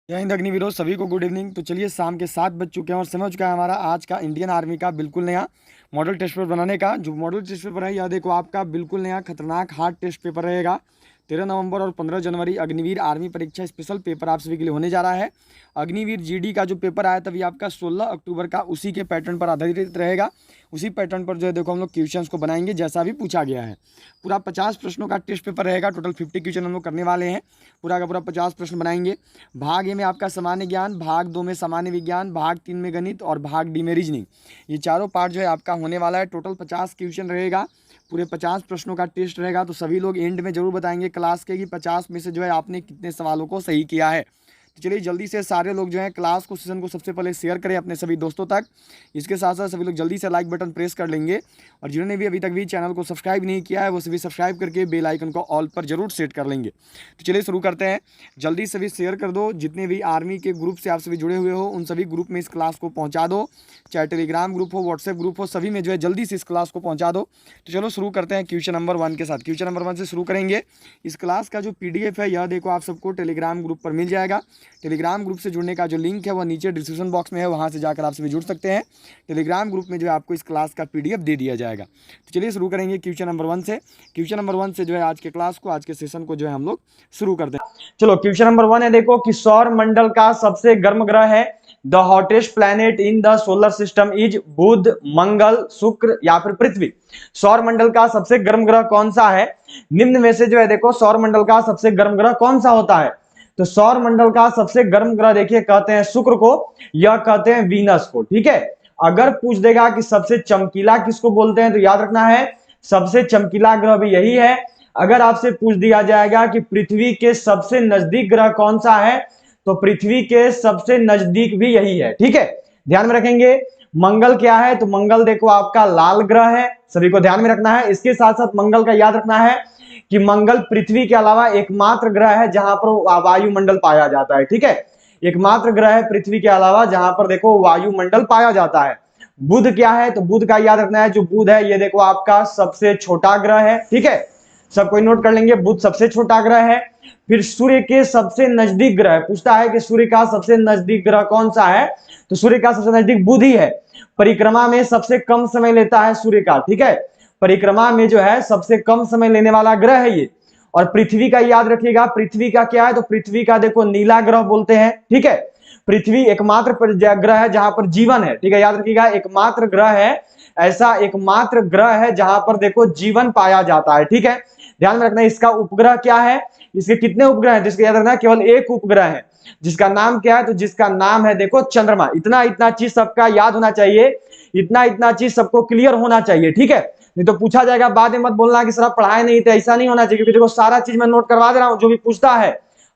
जय हिंद अग्निवीरों, सभी को गुड इवनिंग। तो चलिए, शाम के 7 बज चुके हैं और समय हो चुका है हमारा आज का इंडियन आर्मी का बिल्कुल नया मॉडल टेस्ट पेपर बनाने का। जो मॉडल टेस्ट पेपर है यह देखो आपका बिल्कुल नया खतरनाक हार्ड टेस्ट पेपर रहेगा। 13 नवंबर और 15 जनवरी अग्निवीर आर्मी परीक्षा स्पेशल पेपर आप सभी के लिए होने जा रहा है। अग्निवीर जीडी का जो पेपर आया तभी आपका 16 अक्टूबर का उसी के पैटर्न पर आधारित रहेगा। उसी पैटर्न पर जो है देखो हम लोग क्वेश्चंस को बनाएंगे जैसा भी पूछा गया है। पूरा 50 प्रश्नों का टेस्ट पेपर रहेगा। टोटल 50 क्वेश्चन हम लोग करने वाले हैं। पूरा का पूरा 50 प्रश्न बनाएंगे। भाग ए में आपका सामान्य ज्ञान, भाग 2 में सामान्य विज्ञान, भाग 3 में गणित और भाग डी में रीजनिंग। ये चारों पार्ट जो है आपका होने वाला है। टोटल 50 क्वेश्चन रहेगा। पूरे 50 प्रश्नों का टेस्ट रहेगा। तो सभी लोग एंड में जरूर बताएंगे क्लास के कि 50 में से जो है आपने कितने सवालों को सही किया है। तो चलिए जल्दी से सारे लोग जो हैं क्लास को सेशन को सबसे पहले शेयर करें अपने सभी दोस्तों तक। इसके साथ साथ सभी लोग जल्दी से लाइक बटन प्रेस कर लेंगे और जिन्होंने भी अभी तक भी चैनल को सब्सक्राइब नहीं किया है वो सभी सब्सक्राइब करके बेल आइकन को ऑल पर जरूर सेट कर लेंगे। तो चलिए शुरू करते हैं। जल्दी से भी शेयर कर दो। जितने भी आर्मी के ग्रुप से आप सभी जुड़े हुए हो उन सभी ग्रुप में इस क्लास को पहुँचा दो। चाहे टेलीग्राम ग्रुप हो, व्हाट्सएप ग्रुप हो, सभी में जो है जल्दी से इस क्लास को पहुँचा दो। तो चलो शुरू करते हैं क्वेश्चन नंबर 1 के साथ। क्वेश्चन नंबर 1 से शुरू करेंगे। इस क्लास का जो PDF है यह देखो आप सबको टेलीग्राम ग्रुप पर मिल जाएगा। टेलीग्राम ग्रुप से जुड़ने का जो लिंक है वह नीचे डिस्क्रिप्शन बॉक्स में है, वहां से जाकर आप सभी जुड़ सकते हैं। टेलीग्राम ग्रुप में जो है आपको इस क्लास का PDF दे दिया जाएगा। तो चलिए शुरू करेंगे क्वेश्चन नंबर 1 से। क्वेश्चन नंबर 1 से जो है आज के क्लास को, आज के सेशन को जो है हम लोग शुरू करते हैं। चलो क्वेश्चन नंबर 1 है, देखो कि सौर मंडल का सबसे गर्म ग्रह है। The hottest planet in the solar system is Budh, Mangal, Shukra या फिर पृथ्वी। सौर मंडल का सबसे गर्म ग्रह कौन सा है? निम्न में से जो है देखो सौर मंडल का सबसे गर्म ग्रह कौन सा होता है? तो सौर मंडल का सबसे गर्म ग्रह देखिए कहते हैं शुक्र को, या कहते हैं वीनस को। ठीक है, अगर पूछ देगा कि सबसे चमकीला किसको बोलते हैं तो याद रखना है सबसे चमकीला ग्रह भी यही है। अगर आपसे पूछ दिया जाएगा कि पृथ्वी के सबसे नजदीक ग्रह कौन सा है तो पृथ्वी के सबसे नजदीक भी यही है। ठीक है, ध्यान में रखेंगे। मंगल क्या है? तो मंगल देखो आपका लाल ग्रह है, सभी को ध्यान में रखना है। इसके साथ साथ मंगल का याद रखना है कि मंगल पृथ्वी के अलावा एकमात्र ग्रह है जहां पर वायुमंडल पाया जाता है। ठीक है, एकमात्र ग्रह है पृथ्वी के अलावा जहां पर देखो वायुमंडल पाया जाता है। बुध क्या है? तो बुध का याद रखना है, जो बुध है ये देखो आपका सबसे छोटा ग्रह है। ठीक है, सब कोई नोट कर लेंगे, बुध सबसे छोटा ग्रह है। फिर सूर्य के सबसे नजदीक ग्रह पूछता है कि सूर्य का सबसे नजदीक ग्रह कौन सा है? तो सूर्य का सबसे नजदीक बुध ही है। परिक्रमा में सबसे कम समय लेता है सूर्य का। ठीक है, परिक्रमा में जो है सबसे कम समय लेने वाला ग्रह है ये। और पृथ्वी का याद रखिएगा, पृथ्वी का क्या है? तो पृथ्वी का देखो नीला ग्रह बोलते हैं। ठीक है, पृथ्वी एकमात्र ग्रह है जहां पर जीवन है। ठीक है, याद रखिएगा एकमात्र ग्रह है, ऐसा एकमात्र ग्रह है जहां पर देखो जीवन पाया जाता है। ठीक है, ध्यान में रखना। इसका उपग्रह क्या है? इसके कितने उपग्रह हैं? जिसका याद रखना केवल एक उपग्रह है, जिसका नाम क्या है? तो जिसका नाम है देखो चंद्रमा। इतना इतना चीज सबका याद होना चाहिए, इतना इतना चीज सबको क्लियर होना चाहिए। ठीक है, नहीं तो पूछा जाएगा बाद में मत बोलना कि सर आप पढ़ाए नहीं थे, ऐसा नहीं होना चाहिए। क्योंकि देखो सारा चीज मैं नोट करवा दे रहा हूं, जो भी पूछता है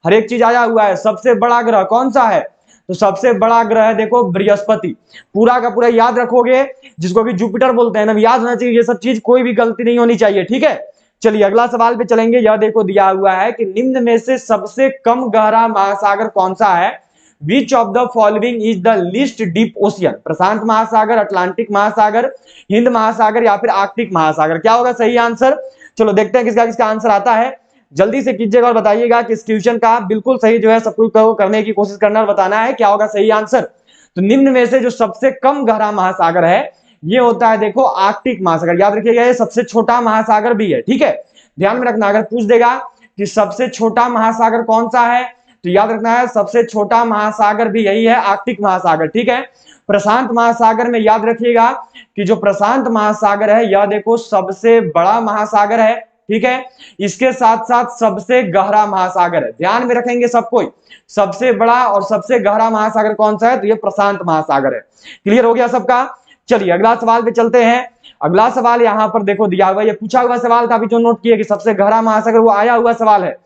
हर एक चीज आया हुआ है। सबसे बड़ा ग्रह कौन सा है? तो सबसे बड़ा ग्रह है देखो बृहस्पति। पूरा का पूरा याद रखोगे, जिसको कि जुपिटर बोलते हैं ना, याद होना चाहिए ये सब चीज, कोई भी गलती नहीं होनी चाहिए। ठीक है, चलिए अगला सवाल पे चलेंगे। यह देखो दिया हुआ है कि निम्न में से सबसे कम गहरा महासागर कौन सा है? Which of the following is the least deep ocean? Prashant महासागर, अटलांटिक महासागर, हिंद महासागर या फिर आर्कटिक महासागर? क्या होगा सही आंसर? चलो देखते हैं किसका किसका आंसर आता है। जल्दी से कीजिएगा और बताइएगा कि इस क्वेश्चन का बिल्कुल सही जो है सब कुछ करने की कोशिश करना और बताना है क्या होगा सही आंसर। तो निम्न में से जो सबसे कम गहरा महासागर है ये होता है देखो आर्कटिक महासागर। याद रखिएगा ये सबसे छोटा महासागर भी है। ठीक है, ध्यान में रखना। अगर पूछ देगा कि सबसे छोटा महासागर कौन सा है तो याद रखना है सबसे छोटा महासागर भी यही है, आर्कटिक महासागर। ठीक है, प्रशांत महासागर में याद रखिएगा कि जो प्रशांत महासागर है यह देखो सबसे बड़ा महासागर है। ठीक है, इसके साथ साथ सबसे गहरा महासागर है। ध्यान में रखेंगे सब कोई, सबसे बड़ा और सबसे गहरा महासागर कौन सा है? तो ये प्रशांत महासागर है। क्लियर हो गया सबका? चलिए अगला सवाल पे चलते हैं। अगला सवाल यहां पर देखो दिया हुआ, ये पूछा हुआ सवाल था, अभी जो नोट किया कि सबसे गहरा महासागर, वो आया हुआ सवाल है।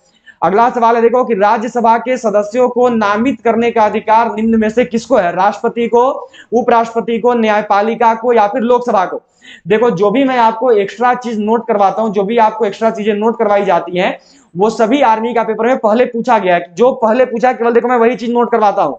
अगला सवाल है देखो कि राज्यसभा के सदस्यों को नामित करने का अधिकार निम्न में से किसको है? राष्ट्रपति को, उपराष्ट्रपति को, न्यायपालिका को या फिर लोकसभा को? देखो जो भी मैं आपको एक्स्ट्रा चीज नोट करवाता हूं, जो भी आपको एक्स्ट्रा चीजें नोट करवाई जाती हैं, वो सभी आर्मी का पेपर में पहले पूछा गया है। जो पहले पूछा केवल देखो मैं वही चीज नोट करवाता हूं,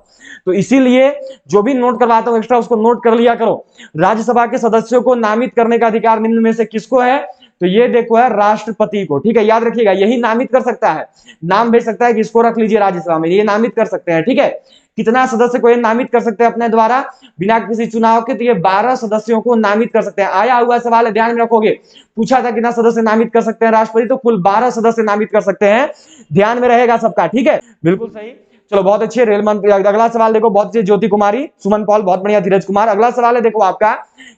तो इसीलिए जो भी नोट करवाता हूं एक्स्ट्रा उसको नोट कर लिया करो। राज्यसभा के सदस्यों को नामित करने का अधिकार निम्न में से किसको है? तो ये देखो है राष्ट्रपति को, ठीक है, याद रखिएगा, यही नामित कर सकता है, नाम भेज सकता है कि इसको रख लीजिए राज्यसभा में, ये नामित कर सकते हैं, ठीक है। कितना सदस्य को ये नामित कर सकते हैं अपने द्वारा बिना किसी चुनाव के, तो ये 12 सदस्यों को नामित कर सकते हैं। आया हुआ सवाल है, ध्यान में रखोगे, पूछा था कितना सदस्य नामित कर सकते हैं राष्ट्रपति, तो कुल 12 सदस्य नामित कर सकते हैं, ध्यान में रहेगा सबका, ठीक है, बिल्कुल सही। चलो बहुत अच्छे, रेल मंत्री। अगला सवाल देखो, बहुत अच्छे, ज्योति कुमारी, सुमन पॉल, बहुत बढ़िया, धीरज कुमार। अगला सवाल है देखो आपका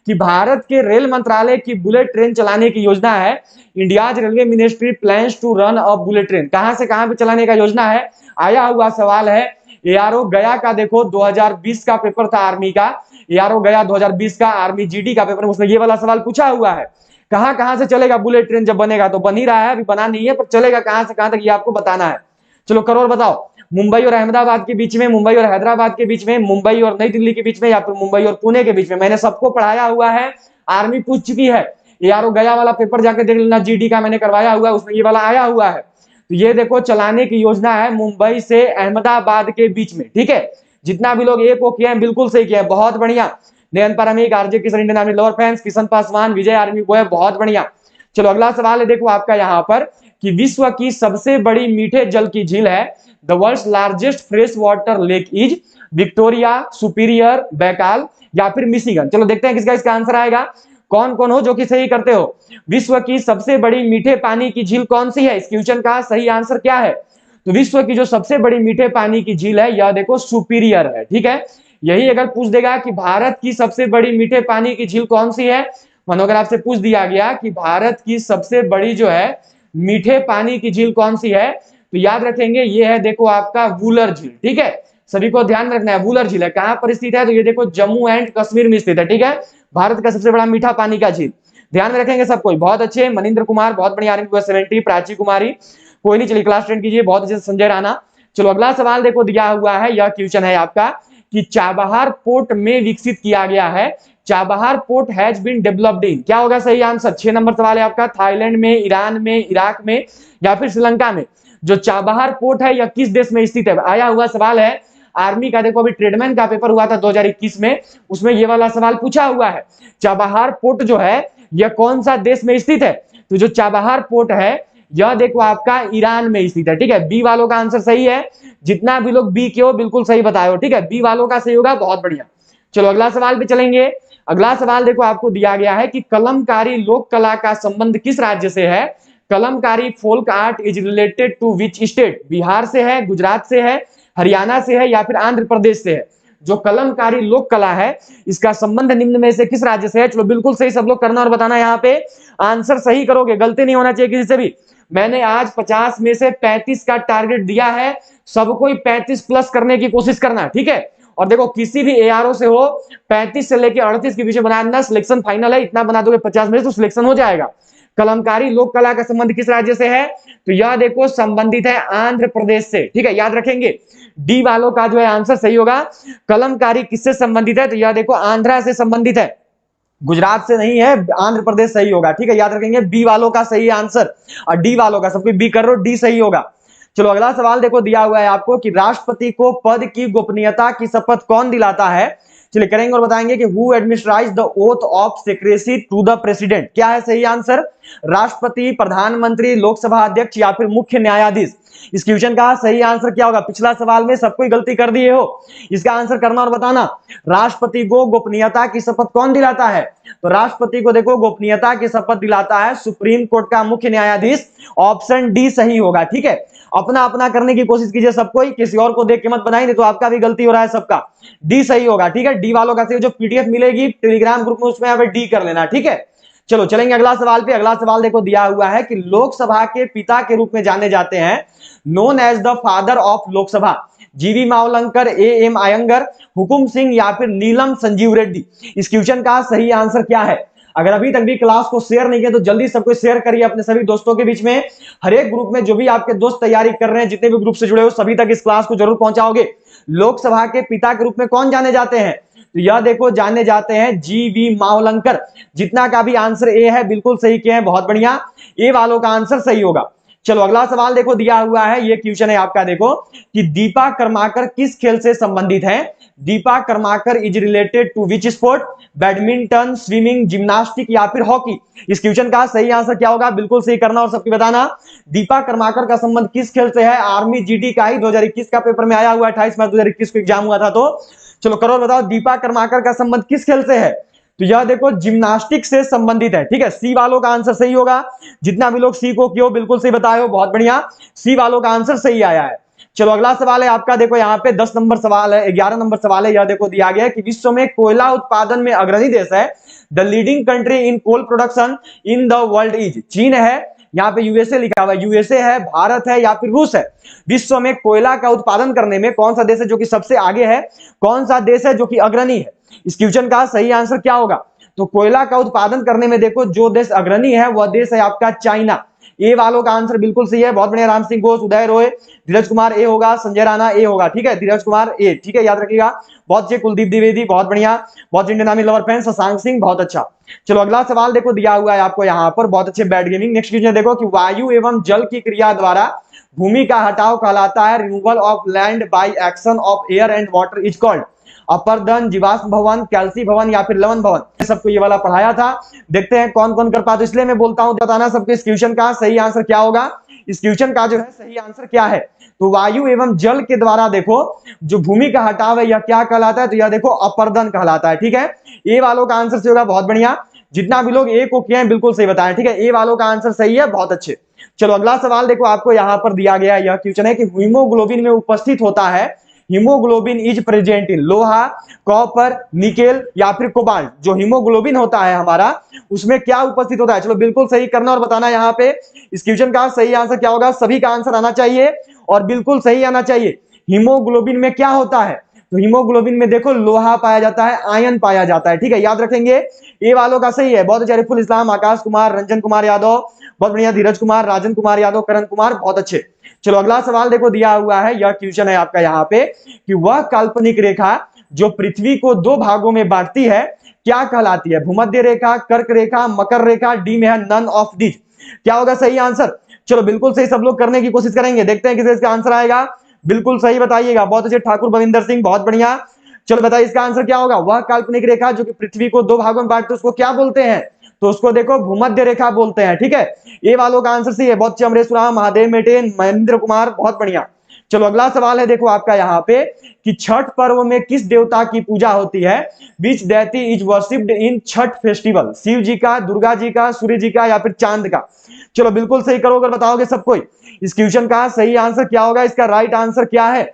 कि भारत के रेल मंत्रालय की बुलेट ट्रेन चलाने की योजना है, India's railway ministry plans to run a bullet train, कहां से कहां पे चलाने का योजना है, आया हुआ सवाल है। एआरओ गया का देखो 2020 का पेपर था आर्मी का, एआरओ गया 2020 का आर्मी जीडी का पेपर, उसमें ये वाला सवाल पूछा हुआ है, कहां कहां से चलेगा बुलेट ट्रेन जब बनेगा, तो बन ही रहा है, अभी बना नहीं है, पर चलेगा कहां से कहां तक ये आपको बताना है। चलो करो और बताओ, मुंबई और अहमदाबाद के बीच में, मुंबई और हैदराबाद के बीच में, मुंबई और नई दिल्ली के बीच में, या फिर मुंबई और पुणे के बीच में, मैंने सबको पढ़ाया हुआ है, आर्मी पूछ चुकी है, एआरओ गया वाला पेपर जाके देख लेना, जीडी का मैंने करवाया हुआ है, उसमें ये वाला आया हुआ है। तो ये देखो चलाने की योजना है मुंबई से अहमदाबाद के बीच में, ठीक है। जितना भी लोग एक को किए हैं बिल्कुल सही किए हैं, बहुत बढ़िया। Nayan Paramik, RJ Kishan, Indian army lover fans, Kishan Paswan, Vijay army boy, बहुत बढ़िया। चलो अगला सवाल है देखो आपका यहाँ पर कि विश्व की सबसे बड़ी मीठे जल की झील है, the world's largest fresh water lake is Victoria, Superior, Baikal या फिर मिशिगन। चलो देखते हैं किसका इसका आंसर आएगा, कौन कौन हो जो कि सही करते हो। विश्व की सबसे बड़ी मीठे पानी की झील कौन सी है, इस क्वेश्चन का सही आंसर क्या है, तो विश्व की जो सबसे बड़ी मीठे पानी की झील है यह देखो सुपीरियर है, ठीक है। यही अगर पूछ देगा कि भारत की सबसे बड़ी मीठे पानी की झील कौन सी है, मानो अगर आपसे पूछ दिया गया कि भारत की सबसे बड़ी जो है मीठे पानी की झील कौन सी है, तो याद रखेंगे ये है देखो आपका वूलर झील, ठीक है, सभी को ध्यान रखना है। वूलर झील है, कहां पर स्थित है, तो ये देखो जम्मू एंड कश्मीर में स्थित है, ठीक है, भारत का सबसे बड़ा मीठा पानी का झील, ध्यान में रखेंगे सब कोई। बहुत अच्छे, मनिंद्र कुमार, बहुत बढ़िया, आर्मी 70, प्राची कुमारी, कोई नहीं, चलिए क्लास 10 कीजिए, बहुत अच्छे, संजय राणा। चलो अगला सवाल देखो दिया हुआ है, यह क्वेश्चन है आपका कि चाबहार पोर्ट में विकसित किया गया है, Chabahar port has been developed in, क्या होगा सही आंसर, 6 नंबर सवाल है आपका, थाईलैंड में, ईरान में, इराक में या फिर श्रीलंका में। जो चाबहार पोर्ट है यह किस देश में स्थित है, आया हुआ सवाल है आर्मी का, देखो अभी ट्रेडमैन का पेपर हुआ था 2021 में, उसमें ये वाला सवाल पूछा हुआ है, चाबहार पोर्ट जो है यह कौन सा देश में स्थित है, तो जो चाबहार पोर्ट है यह देखो आपका ईरान में स्थित है, ठीक है। बी वालों का आंसर सही है, जितना भी लोग बी के हो बिल्कुल सही बताए हो, ठीक है, बी वालों का सही होगा, बहुत बढ़िया। चलो अगला सवाल पे चलेंगे। अगला सवाल देखो आपको दिया गया है कि कलमकारी लोक कला का संबंध किस राज्य से है, Kalamkari folk art is related to which state, Bihar से है, गुजरात से है, हरियाणा से है या फिर आंध्र प्रदेश से है। जो कलमकारी लोक कला है इसका संबंध निम्न में से किस राज्य से है, चलो बिल्कुल सही सब लोग करना और बताना, यहाँ पे आंसर सही करोगे, गलती नहीं होना चाहिए किसी से भी। मैंने आज 50 में से 35 का टारगेट दिया है, सबको 35 प्लस करने की कोशिश करना, ठीक है। और देखो किसी भी एआरओ से हो 35 से लेकर 38 के बीच बनाना, सिलेक्शन फाइनल है, इतना बना दोगे 50 में से तो सिलेक्शन हो जाएगा। कलमकारी लोक कला का संबंध किस राज्य से है, तो यह देखो संबंधित है आंध्र प्रदेश से, ठीक है, याद रखेंगे डी वालों का जो है आंसर सही होगा। कलमकारी किससे संबंधित है, तो यह देखो आंध्रा से संबंधित है, गुजरात से नहीं है, आंध्र प्रदेश सही होगा, ठीक है, याद रखेंगे बी वालों का सही आंसर, और डी वालों का, सबको बी कर रहे हो, डी सही होगा। चलो अगला सवाल देखो दिया हुआ है आपको कि राष्ट्रपति को पद की गोपनीयता की शपथ कौन दिलाता है, चलिए करेंगे और बताएंगे कि who administers the oath of secrecy to the president, क्या है सही आंसर, राष्ट्रपति, प्रधानमंत्री, लोकसभा अध्यक्ष या फिर मुख्य न्यायाधीश। इस क्वेश्चन का सही आंसर क्या होगा, पिछला सवाल में सबको गलती कर दिए हो, इसका आंसर करना और बताना। राष्ट्रपति को गोपनीयता की शपथ कौन दिलाता है, तो राष्ट्रपति को देखो गोपनीयता की शपथ दिलाता है सुप्रीम कोर्ट का मुख्य न्यायाधीश, ऑप्शन डी सही होगा, ठीक है। अपना अपना करने की कोशिश कीजिए सब कोई, किसी और को देख के मत बनाइए, तो आपका भी गलती हो रहा है सबका, डी सही होगा, ठीक है। डी वालों का सही, जो पीडीएफ मिलेगी टेलीग्राम ग्रुप में उसमें यहाँ पे डी कर लेना, ठीक है। चलो चलेंगे अगला सवाल पे। अगला सवाल देखो दिया हुआ है कि लोकसभा के पिता के रूप में जाने जाते हैं, known as the father of Lok Sabha, GV Mavalankar, A M Ayyangar, Hukum Singh या फिर नीलम संजीव रेड्डी। इस क्वेश्चन का सही आंसर क्या है, अगर अभी तक भी क्लास को शेयर नहीं किया तो जल्दी सबको शेयर करिए अपने सभी दोस्तों के बीच में, हर एक ग्रुप में जो भी आपके दोस्त तैयारी कर रहे हैं, जितने भी ग्रुप से जुड़े हो सभी तक इस क्लास को जरूर पहुंचाओगे। लोकसभा के पिता के रूप में कौन जाने जाते हैं, तो यह देखो जाने जाते हैं जीवी मावलंकर। जितना का भी आंसर ए है बिल्कुल सही किए हैं, बहुत बढ़िया, ए वालों का आंसर सही होगा। चलो अगला सवाल देखो दिया हुआ है, ये क्वेश्चन है आपका, देखो कि दीपा कर्माकर किस खेल से संबंधित है? Deepa Karmakar is related to which sport? Badminton, swimming, gymnastic या फिर हॉकी? इस क्वेश्चन का सही आंसर क्या होगा? बिल्कुल सही करना और सबकी बताना। दीपा कर्माकर का संबंध किस खेल से है? आर्मी जीडी का ही 2021 का पेपर में आया हुआ, 28 मार्च 2021 को एग्जाम हुआ था। तो चलो करो बताओ, दीपा कर्माकर का संबंध किस खेल से है? तो यह देखो जिम्नास्टिक से संबंधित है, ठीक है। सी वालों का आंसर सही होगा, जितना भी लोग सी को क्यों बिल्कुल सही बताए हो, बहुत बढ़िया, सी वालों का आंसर सही आया है। चलो अगला सवाल है आपका, देखो यहाँ पे 10 नंबर सवाल है, 11 नंबर सवाल है। यह देखो दिया गया है कि विश्व में कोयला उत्पादन में अग्रणी देश है। The leading country in coal production in the world is? चीन है, यहाँ पे यूएसए लिखा हुआ है, यूएसए है, भारत है या फिर रूस है? विश्व में कोयला का उत्पादन करने में कौन सा देश है जो कि सबसे आगे है? कौन सा देश है जो कि अग्रणी है? इस क्वेश्चन का सही आंसर क्या होगा? तो कोयला का उत्पादन करने में देखो जो देश अग्रणी है वह देश है आपका चाइना। ए वालों का आंसर बिल्कुल सही है, बहुत बढ़िया। राम सिंह घोष, उदय रॉय, धीरज कुमार ए होगा, संजय राणा ए होगा, ठीक है, धीरज कुमार ए, ठीक है, याद रखिएगा। बहुत अच्छे, कुलदीप द्विवेदी बहुत बढ़िया, बहुत Indian army lover fan, Shashank Singh बहुत अच्छा। चलो अगला सवाल देखो दिया हुआ है आपको यहाँ पर, बहुत अच्छे, बैड गेमिंग। नेक्स्ट क्वेश्चन देखो कि वायु एवं जल की क्रिया द्वारा भूमि का हटाव कहलाता है। Removal of land by action of air and water is called? अपर्दन, जीवाश्म भवन, कैल्सी भवन या फिर लवण भवन? सबको ये वाला पढ़ाया था, देखते हैं कौन कौन कर पाते, इसलिए मैं बोलता हूं बताना सबको इस क्वेश्चन का सही आंसर क्या होगा। इस क्वेश्चन का जो है सही आंसर क्या है? तो वायु एवं जल के द्वारा देखो जो भूमि का हटाव है यह क्या कहलाता है? तो यह देखो अपर्दन कहलाता है, ठीक है। ए वालों का आंसर सही होगा, बहुत बढ़िया, जितना भी लोग ए को किए हैं बिल्कुल सही बताएं, ठीक है, ए वालों का आंसर सही है, बहुत अच्छे। चलो अगला सवाल देखो आपको यहाँ पर दिया गया, यह क्वेश्चन है कि हीमोग्लोबिन में उपस्थित होता है। हीमोग्लोबिन इज प्रेजेंट इन लोहा, कॉपर, निकेल या फिर कोबाल्ट? जो हीमोग्लोबिन होता है हमारा उसमें क्या उपस्थित होता है? चलो बिल्कुल सही करना और बताना यहाँ पे इस क्वेश्चन का सही आंसर क्या होगा। सभी का आंसर आना चाहिए और बिल्कुल सही आना चाहिए। हीमोग्लोबिन में क्या होता है? तो हीमोग्लोबिन में देखो लोहा पाया जाता है, आयन पाया जाता है, ठीक है, याद रखेंगे। ये वालों का सही है, बहुत अच्छे, रिफुल इस्लाम, आकाश कुमार, रंजन कुमार यादव बहुत बढ़िया, धीरज कुमार, राजन कुमार यादव, करण कुमार बहुत अच्छे। चलो अगला सवाल देखो दिया हुआ है, यह क्वेश्चन है आपका यहाँ पे कि वह काल्पनिक रेखा जो पृथ्वी को दो भागों में बांटती है क्या कहलाती है? भूमध्य रेखा, कर्क रेखा, मकर रेखा, डी में है नन ऑफ दिस? क्या होगा सही आंसर? चलो बिल्कुल सही सब लोग करने की कोशिश करेंगे, देखते हैं किसे इसका आंसर आएगा, बिल्कुल सही बताइएगा, बहुत अच्छे, ठाकुर बविंदर सिंह बहुत बढ़िया। चलो बताइए इसका आंसर क्या होगा। वह काल्पनिक रेखा जो कि पृथ्वी को दो भागों में बांटते उसको क्या बोलते हैं? तो उसको देखो भूमध्य रेखा बोलते हैं, ठीक है। ये वालों का आंसर सही है, बहुत अच्छे, अमरेश राम, महादेव मेटेन, महेंद्र कुमार बहुत बढ़िया। चलो अगला सवाल है देखो आपका यहाँ पे कि छठ पर्व में किस देवता की पूजा होती है? Which deity is worshipped in Chhath festival? Shiv ji का, दुर्गा जी का, सूर्य जी का या फिर चांद का? चलो बिल्कुल सही करोगे, बताओगे सबको। इस क्वेश्चन का सही आंसर क्या होगा? इसका राइट आंसर क्या है?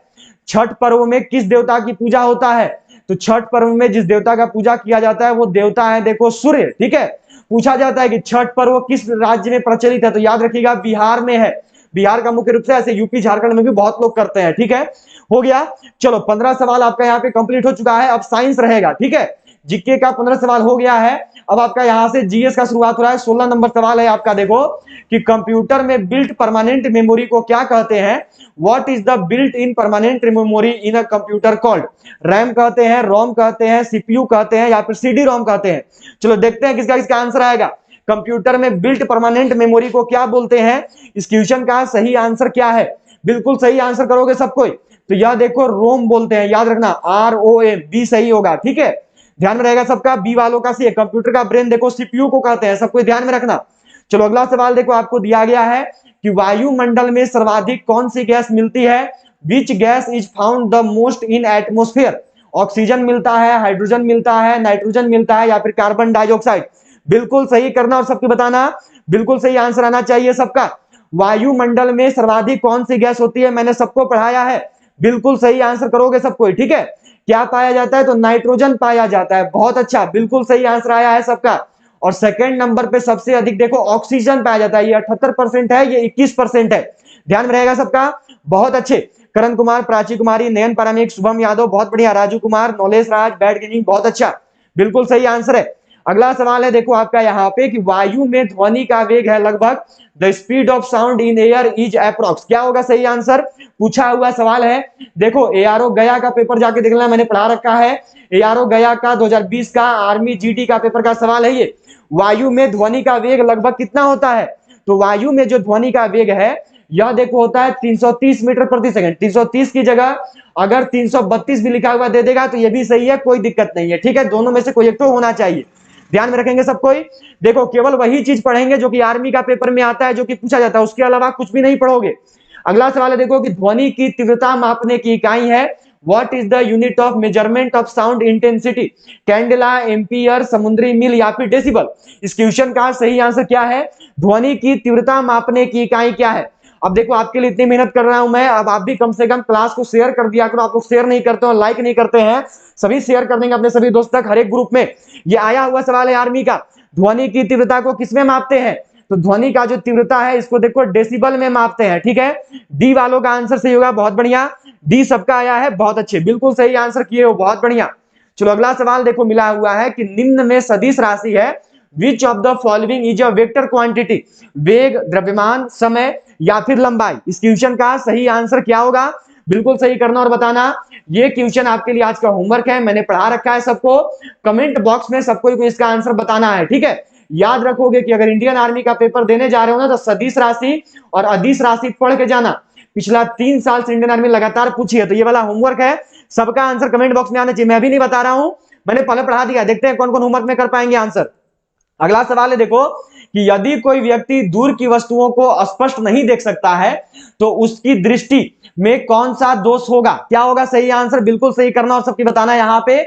छठ पर्व में किस देवता की पूजा होता है? तो छठ पर्व में जिस देवता का पूजा किया जाता है वो देवता है देखो सूर्य, ठीक है। पूछा जाता है कि छठ पर्व किस राज्य में प्रचलित है? तो याद रखिएगा बिहार में है, बिहार का मुख्य रूप से, ऐसे यूपी झारखंड में भी बहुत लोग करते हैं, ठीक है, हो गया। चलो 15 सवाल आपका यहाँ पे कंप्लीट हो चुका है, अब साइंस रहेगा, ठीक है। जीके का 15 सवाल हो गया है, अब आपका यहाँ से जीएस का शुरुआत हो रहा है। 16 नंबर सवाल है आपका, देखो कि कंप्यूटर में बिल्ट परमानेंट मेमोरी को क्या कहते हैं? What is the built in permanent memory in a computer called? RAM कहते हैं, रोम कहते हैं, सीपीयू कहते हैं या फिर सीडी रोम कहते हैं? चलो देखते हैं किसका किसका आंसर आएगा। कंप्यूटर में बिल्ट परमानेंट मेमोरी को क्या बोलते हैं? इस क्वेश्चन का सही आंसर क्या है? बिल्कुल सही आंसर करोगे सबको। तो यह देखो रोम बोलते हैं, याद रखना, ROM, बी सही होगा, ठीक है, ध्यान में रहेगा सबका। बी वालों का सी है। कंप्यूटर का ब्रेन देखो सीपीयू को कहते हैं, सबको ध्यान में रखना। चलो अगला सवाल देखो आपको दिया गया है कि वायुमंडल में सर्वाधिक कौन सी गैस मिलती है? Which gas is found the most in atmosphere? Oxygen मिलता है, हाइड्रोजन मिलता है, नाइट्रोजन मिलता है या फिर कार्बन डाइऑक्साइड? बिल्कुल सही करना और सबको बताना, बिल्कुल सही आंसर आना चाहिए सबका। वायुमंडल में सर्वाधिक कौन सी गैस होती है? मैंने सबको पढ़ाया है, बिल्कुल सही आंसर करोगे सबको, ठीक है। क्या पाया जाता है? तो नाइट्रोजन पाया जाता है, बहुत अच्छा, बिल्कुल सही आंसर आया है सबका। और सेकंड नंबर पे सबसे अधिक देखो ऑक्सीजन पाया जाता है, ये 78% है, ये 21% है, ध्यान में रहेगा सबका, बहुत अच्छे। करण कुमार, प्राची कुमारी, नयन पारामिक, शुभम यादव बहुत बढ़िया, राजू कुमार, नॉलेज राज, बैड गेमिंग बहुत अच्छा, बिल्कुल सही आंसर है। अगला सवाल है देखो आपका यहाँ पे कि वायु में ध्वनि का वेग है लगभग, the speed of sound in air is approx? क्या होगा सही आंसर? पूछा हुआ सवाल है, देखो एआरओ गया का पेपर जाके देख लेना, मैंने पढ़ा रखा है, एआरओ गया का 2020 का आर्मी जीडी का पेपर का सवाल है ये। वायु में ध्वनि का वेग लगभग कितना होता है? तो वायु में जो ध्वनि का वेग है यह देखो होता है 330 मीटर प्रति सेकंड। 330 की जगह अगर 332 भी लिखा हुआ दे देगा तो ये भी सही है, कोई दिक्कत नहीं है, ठीक है। दोनों में से कोई एक तो होना चाहिए, ध्यान में रखेंगे सब कोई। देखो केवल वही चीज पढ़ेंगे जो कि आर्मी का पेपर में आता है, जो कि पूछा जाता है, उसके अलावा कुछ भी नहीं पढ़ोगे। अगला सवाल है देखो कि ध्वनि की तीव्रता मापने की इकाई है, what is the unit of measurement of sound intensity, candela, ampere, समुद्री मील या फिर डेसिबल। इस क्वेश्चन का सही आंसर क्या है? ध्वनि की तीव्रता मापने की इकाई क्या है? अब देखो आपके लिए इतनी मेहनत कर रहा हूं मैं, अब आप भी कम से कम क्लास को शेयर कर दिया करो। आप लोग शेयर नहीं करते हो, लाइक नहीं करते हैं, सभी शेयर कर देंगे अपने सभी दोस्त तक, हर एक ग्रुप में। ये आया हुआ सवाल है आर्मी का, ध्वनि की तीव्रता को किसमें मापते हैं? तो ध्वनि का जो तीव्रता है इसको देखो डेसिबल में मापते हैं, ठीक है। डी वालों का आंसर सही होगा, बहुत बढ़िया, डी सबका आया है, बहुत अच्छे, बिल्कुल सही आंसर किए हो, बहुत बढ़िया। चलो अगला सवाल देखो मिला हुआ है कि निम्न में सदिश राशि है, which of the following is a vector quantity, वेग, द्रव्यमान, समय या फिर लंबाई। इस क्वेश्चन का सही आंसर क्या होगा? बिल्कुल सही करना और बताना। ये क्वेश्चन आपके लिए आज का होमवर्क है, मैंने पढ़ा रखा है सबको, कमेंट बॉक्स में सबको इसका आंसर बताना है, ठीक है। याद रखोगे कि अगर इंडियन आर्मी का पेपर देने जा रहे हो ना तो सदिश राशि और अदिश राशि पढ़ के जाना। पिछला 3 साल से इंडियन आर्मी लगातार पूछी है, तो ये वाला होमवर्क है, सबका आंसर कमेंट बॉक्स में आना चाहिए। मैं भी नहीं बता रहा हूं, मैंने पहले पढ़ा दिया, देखते हैं कौन कौन होमवर्क में कर पाएंगे आंसर। अगला सवाल है देखो कि यदि कोई व्यक्ति दूर की वस्तुओं को स्पष्ट नहीं देख सकता है तो उसकी दृष्टि में कौन सा दोष होगा? क्या होगा सही आंसर? बिल्कुल सही करना और सबकी बताना यहां पे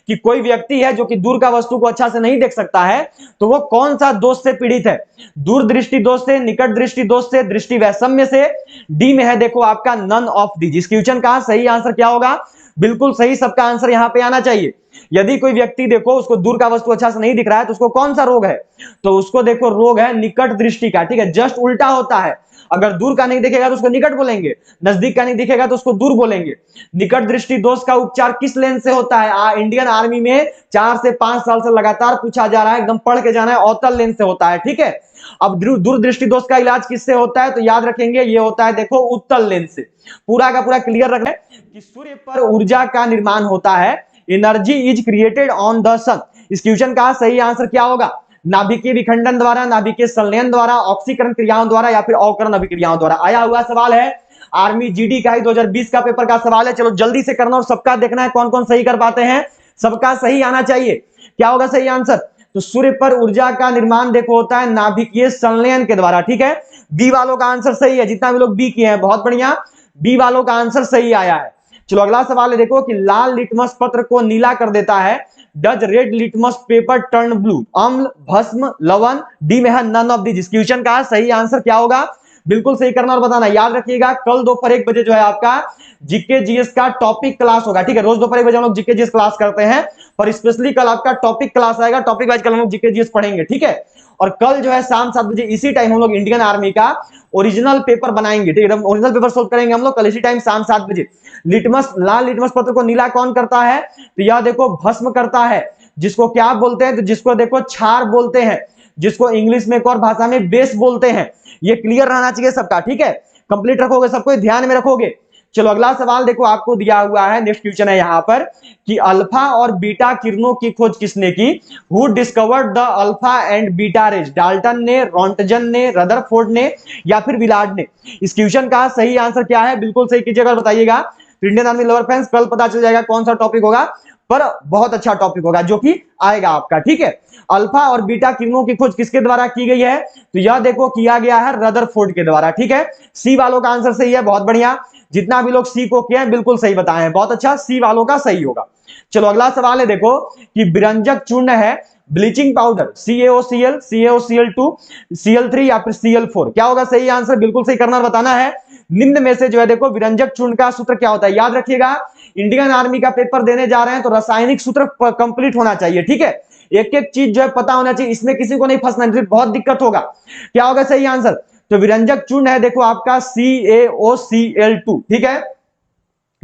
कि कोई व्यक्ति है जो कि दूर का वस्तु को अच्छा से नहीं देख सकता है तो वो कौन सा दोष से पीड़ित है? दूर दृष्टि दोष से, निकट दृष्टि दोष से, दृष्टि वैषम्य से। डी में है देखो आपका नन ऑफ दीज। इस क्वेश्चन का सही आंसर क्या होगा? बिल्कुल सही, सबका आंसर यहां पे आना चाहिए। यदि कोई व्यक्ति देखो उसको दूर का वस्तु अच्छा से नहीं दिख रहा है तो उसको कौन सा रोग है? तो उसको देखो रोग है निकट दृष्टि का, ठीक है। जस्ट उल्टा होता है, अगर दूर का नहीं दिखेगा तो उसको निकट बोलेंगे, नजदीक का नहीं दिखेगा तो उसको दूर बोलेंगे। निकट दृष्टि दोष का उपचार किस लेंस से होता है? इंडियन आर्मी में 4 से 5 साल से लगातार पूछा जा रहा है, एकदम पढ़ के जाना है, अवतल लेंस से होता है, ठीक है। अब दूरदृष्टि दोष का इलाज किससे होता है? तो याद रखेंगे ये होता है देखो उत्तल लेंस से। पूरा का पूरा क्लियर रखना है कि सूर्य पर ऊर्जा का निर्माण होता है, energy is created on the sun. इस क्वेश्चन का सही आंसर क्या होगा? नाभिकीय विखंडन द्वारा, नाभिकीय संलयन द्वारा, ऑक्सीकरण क्रियाओं द्वारा या फिर अवकरण अभिक्रियाओं द्वारा। आया हुआ सवाल है, आर्मी जीडी का ही 2020 का पेपर का सवाल है। चलो जल्दी से करना और सबका देखना है कौन कौन सही कर पाते हैं, सबका सही आना चाहिए। क्या होगा सही आंसर? तो सूर्य पर ऊर्जा का निर्माण देखो होता है नाभिकीय संलयन के द्वारा, ठीक है। बी वालों का आंसर सही है, जितना भी लोग बी किए हैं बहुत बढ़िया, बी वालों का आंसर सही आया है। चलो अगला सवाल है देखो कि लाल लिटमस पत्र को नीला कर देता है, does red litmus paper turn blue, अम्ल, भस्म, लवण। डी में है नन ऑफ दीज। क्वेश्चन का सही आंसर क्या होगा? बिल्कुल सही करना और बताना। याद रखिएगा कल दोपहर 1 बजे जो है आपका जीके जीएस का टॉपिक क्लास होगा, ठीक है। रोज दोपहर 1 बजे हम लोग जीके जीएस क्लास करते हैं, पर स्पेशली कल आपका टॉपिक क्लास आएगा, टॉपिक वाइज कल हम लोग जीके जीएस पढ़ेंगे, ठीक है। और कल जो है शाम 7 बजे इसी टाइम हम लोग इंडियन आर्मी का ओरिजिनल पेपर बनाएंगे, ठीक है। ओरिजिनल पेपर सोल्व करेंगे हम लोग कल इसी टाइम शाम 7 बजे। लिटमस, लाल लिटमस पत्र को नीला कौन करता है? तो यह देखो भस्म करता है, जिसको क्या बोलते हैं? तो जिसको देखो क्षार बोलते हैं, जिसको इंग्लिश में एक और भाषा में बेस बोलते हैं। ये क्लियर रहना चाहिए सबका, ठीक है। कंप्लीट रखोगे, सबको ध्यान में रखोगे। चलो अगला सवाल देखो आपको दिया हुआ है, नेक्स्ट क्वेश्चन है यहां पर कि अल्फा और बीटा किरणों की खोज किसने की? Who discovered the alpha and beta raise? Dalton ने, रोंटगन ने, रदरफोर्ड ने या फिर विलार्ड ने? इस क्वेश्चन का सही आंसर क्या है? बिल्कुल सही कीजिएगा, बताइएगा। इंडियन आर्मी लवर फैंस कल पता चल जाएगा कौन सा टॉपिक होगा, पर बहुत अच्छा टॉपिक होगा जो कि आएगा आपका, ठीक है। अल्फा और बीटा किरणों की खोज किसके द्वारा की गई है? तो यह देखो किया गया है रदरफोर्ड के द्वारा, ठीक है। सी वालों का आंसर सही है, बहुत बढ़िया। जितना भी लोग सी को किए हैं बिल्कुल सही बताए हैं, बहुत अच्छा, सी वालों का सही होगा। चलो अगला सवाल है देखो कि विरंजक चूर्ण है, bleaching powder, CaOCl, CaOCl2, Cl3 या फिर Cl4। क्या होगा सही आंसर? बिल्कुल सही करना और बताना है। निम्न में से जो है देखो विरंजक चूर्ण का सूत्र क्या होता है? याद रखिएगा इंडियन आर्मी का पेपर देने जा रहे हैं तो रासायनिक सूत्र कंप्लीट होना चाहिए, ठीक है। एक एक चीज जो है पता होना चाहिए, इसमें किसी को नहीं फंसना, बहुत दिक्कत होगा। क्या होगा सही आंसर? तो विरंजक चूर्ण है देखो आपका CaOCl2, ठीक है।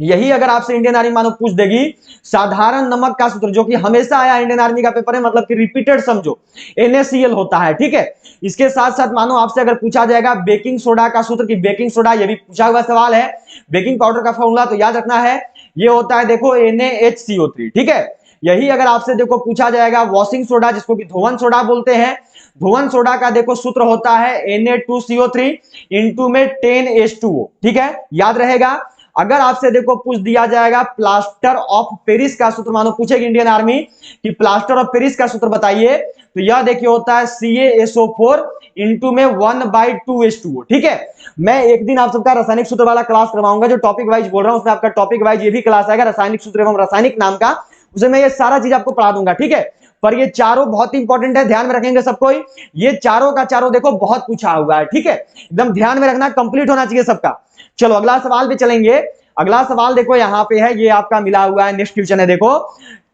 यही अगर आपसे इंडियन आर्मी मानो पूछ देगी साधारण नमक का सूत्र, जो कि हमेशा आया इंडियन आर्मी का पेपर है, मतलब कि रिपीटेड समझो, NaCl होता है, ठीक है। इसके साथ साथ मानो आपसे अगर पूछा जाएगा बेकिंग सोडा का सूत्र, कि बेकिंग सोडा, ये भी पूछा हुआ सवाल है। बेकिंग पाउडर का फॉर्मूला तो याद रखना है, ये होता है देखो NaHCO3, ठीक है। यही अगर आपसे देखो पूछा जाएगा वॉशिंग सोडा, जिसको कि धोवन सोडा बोलते हैं, भुवन सोडा का देखो सूत्र होता है Na2CO3 इंटू में 10H2O, ठीक है, याद रहेगा। अगर आपसे देखो पूछ दिया जाएगा प्लास्टर ऑफ पेरिस का सूत्र, मानो पूछेगी इंडियन आर्मी कि प्लास्टर ऑफ पेरिस का सूत्र बताइए, तो यह देखिए होता है CaSO4 इंटू में 1/2H2O, ठीक है। मैं एक दिन आप सबका रासायनिक सूत्र वाला क्लास करवाऊंगा, जो टॉपिक वाइज बोल रहा हूं उसमें आपका टॉपिक वाइज ये भी क्लास आएगा रासायनिक सूत्र एवं रासायनिक नाम का, उसमें मैं ये सारा चीज आपको पढ़ा दूंगा, ठीक है। पर ये चारों बहुत इंपॉर्टेंट है, ध्यान में रखेंगे सब कोई। ये चारों का चारों देखो बहुत पूछा हुआ है, ठीक है, एकदम ध्यान में रखना, कंप्लीट होना चाहिए सबका। चलो अगला सवाल पे चलेंगे। अगला सवाल देखो यहाँ पे है, ये आपका मिला हुआ है, नेक्स्ट क्वेश्चन है देखो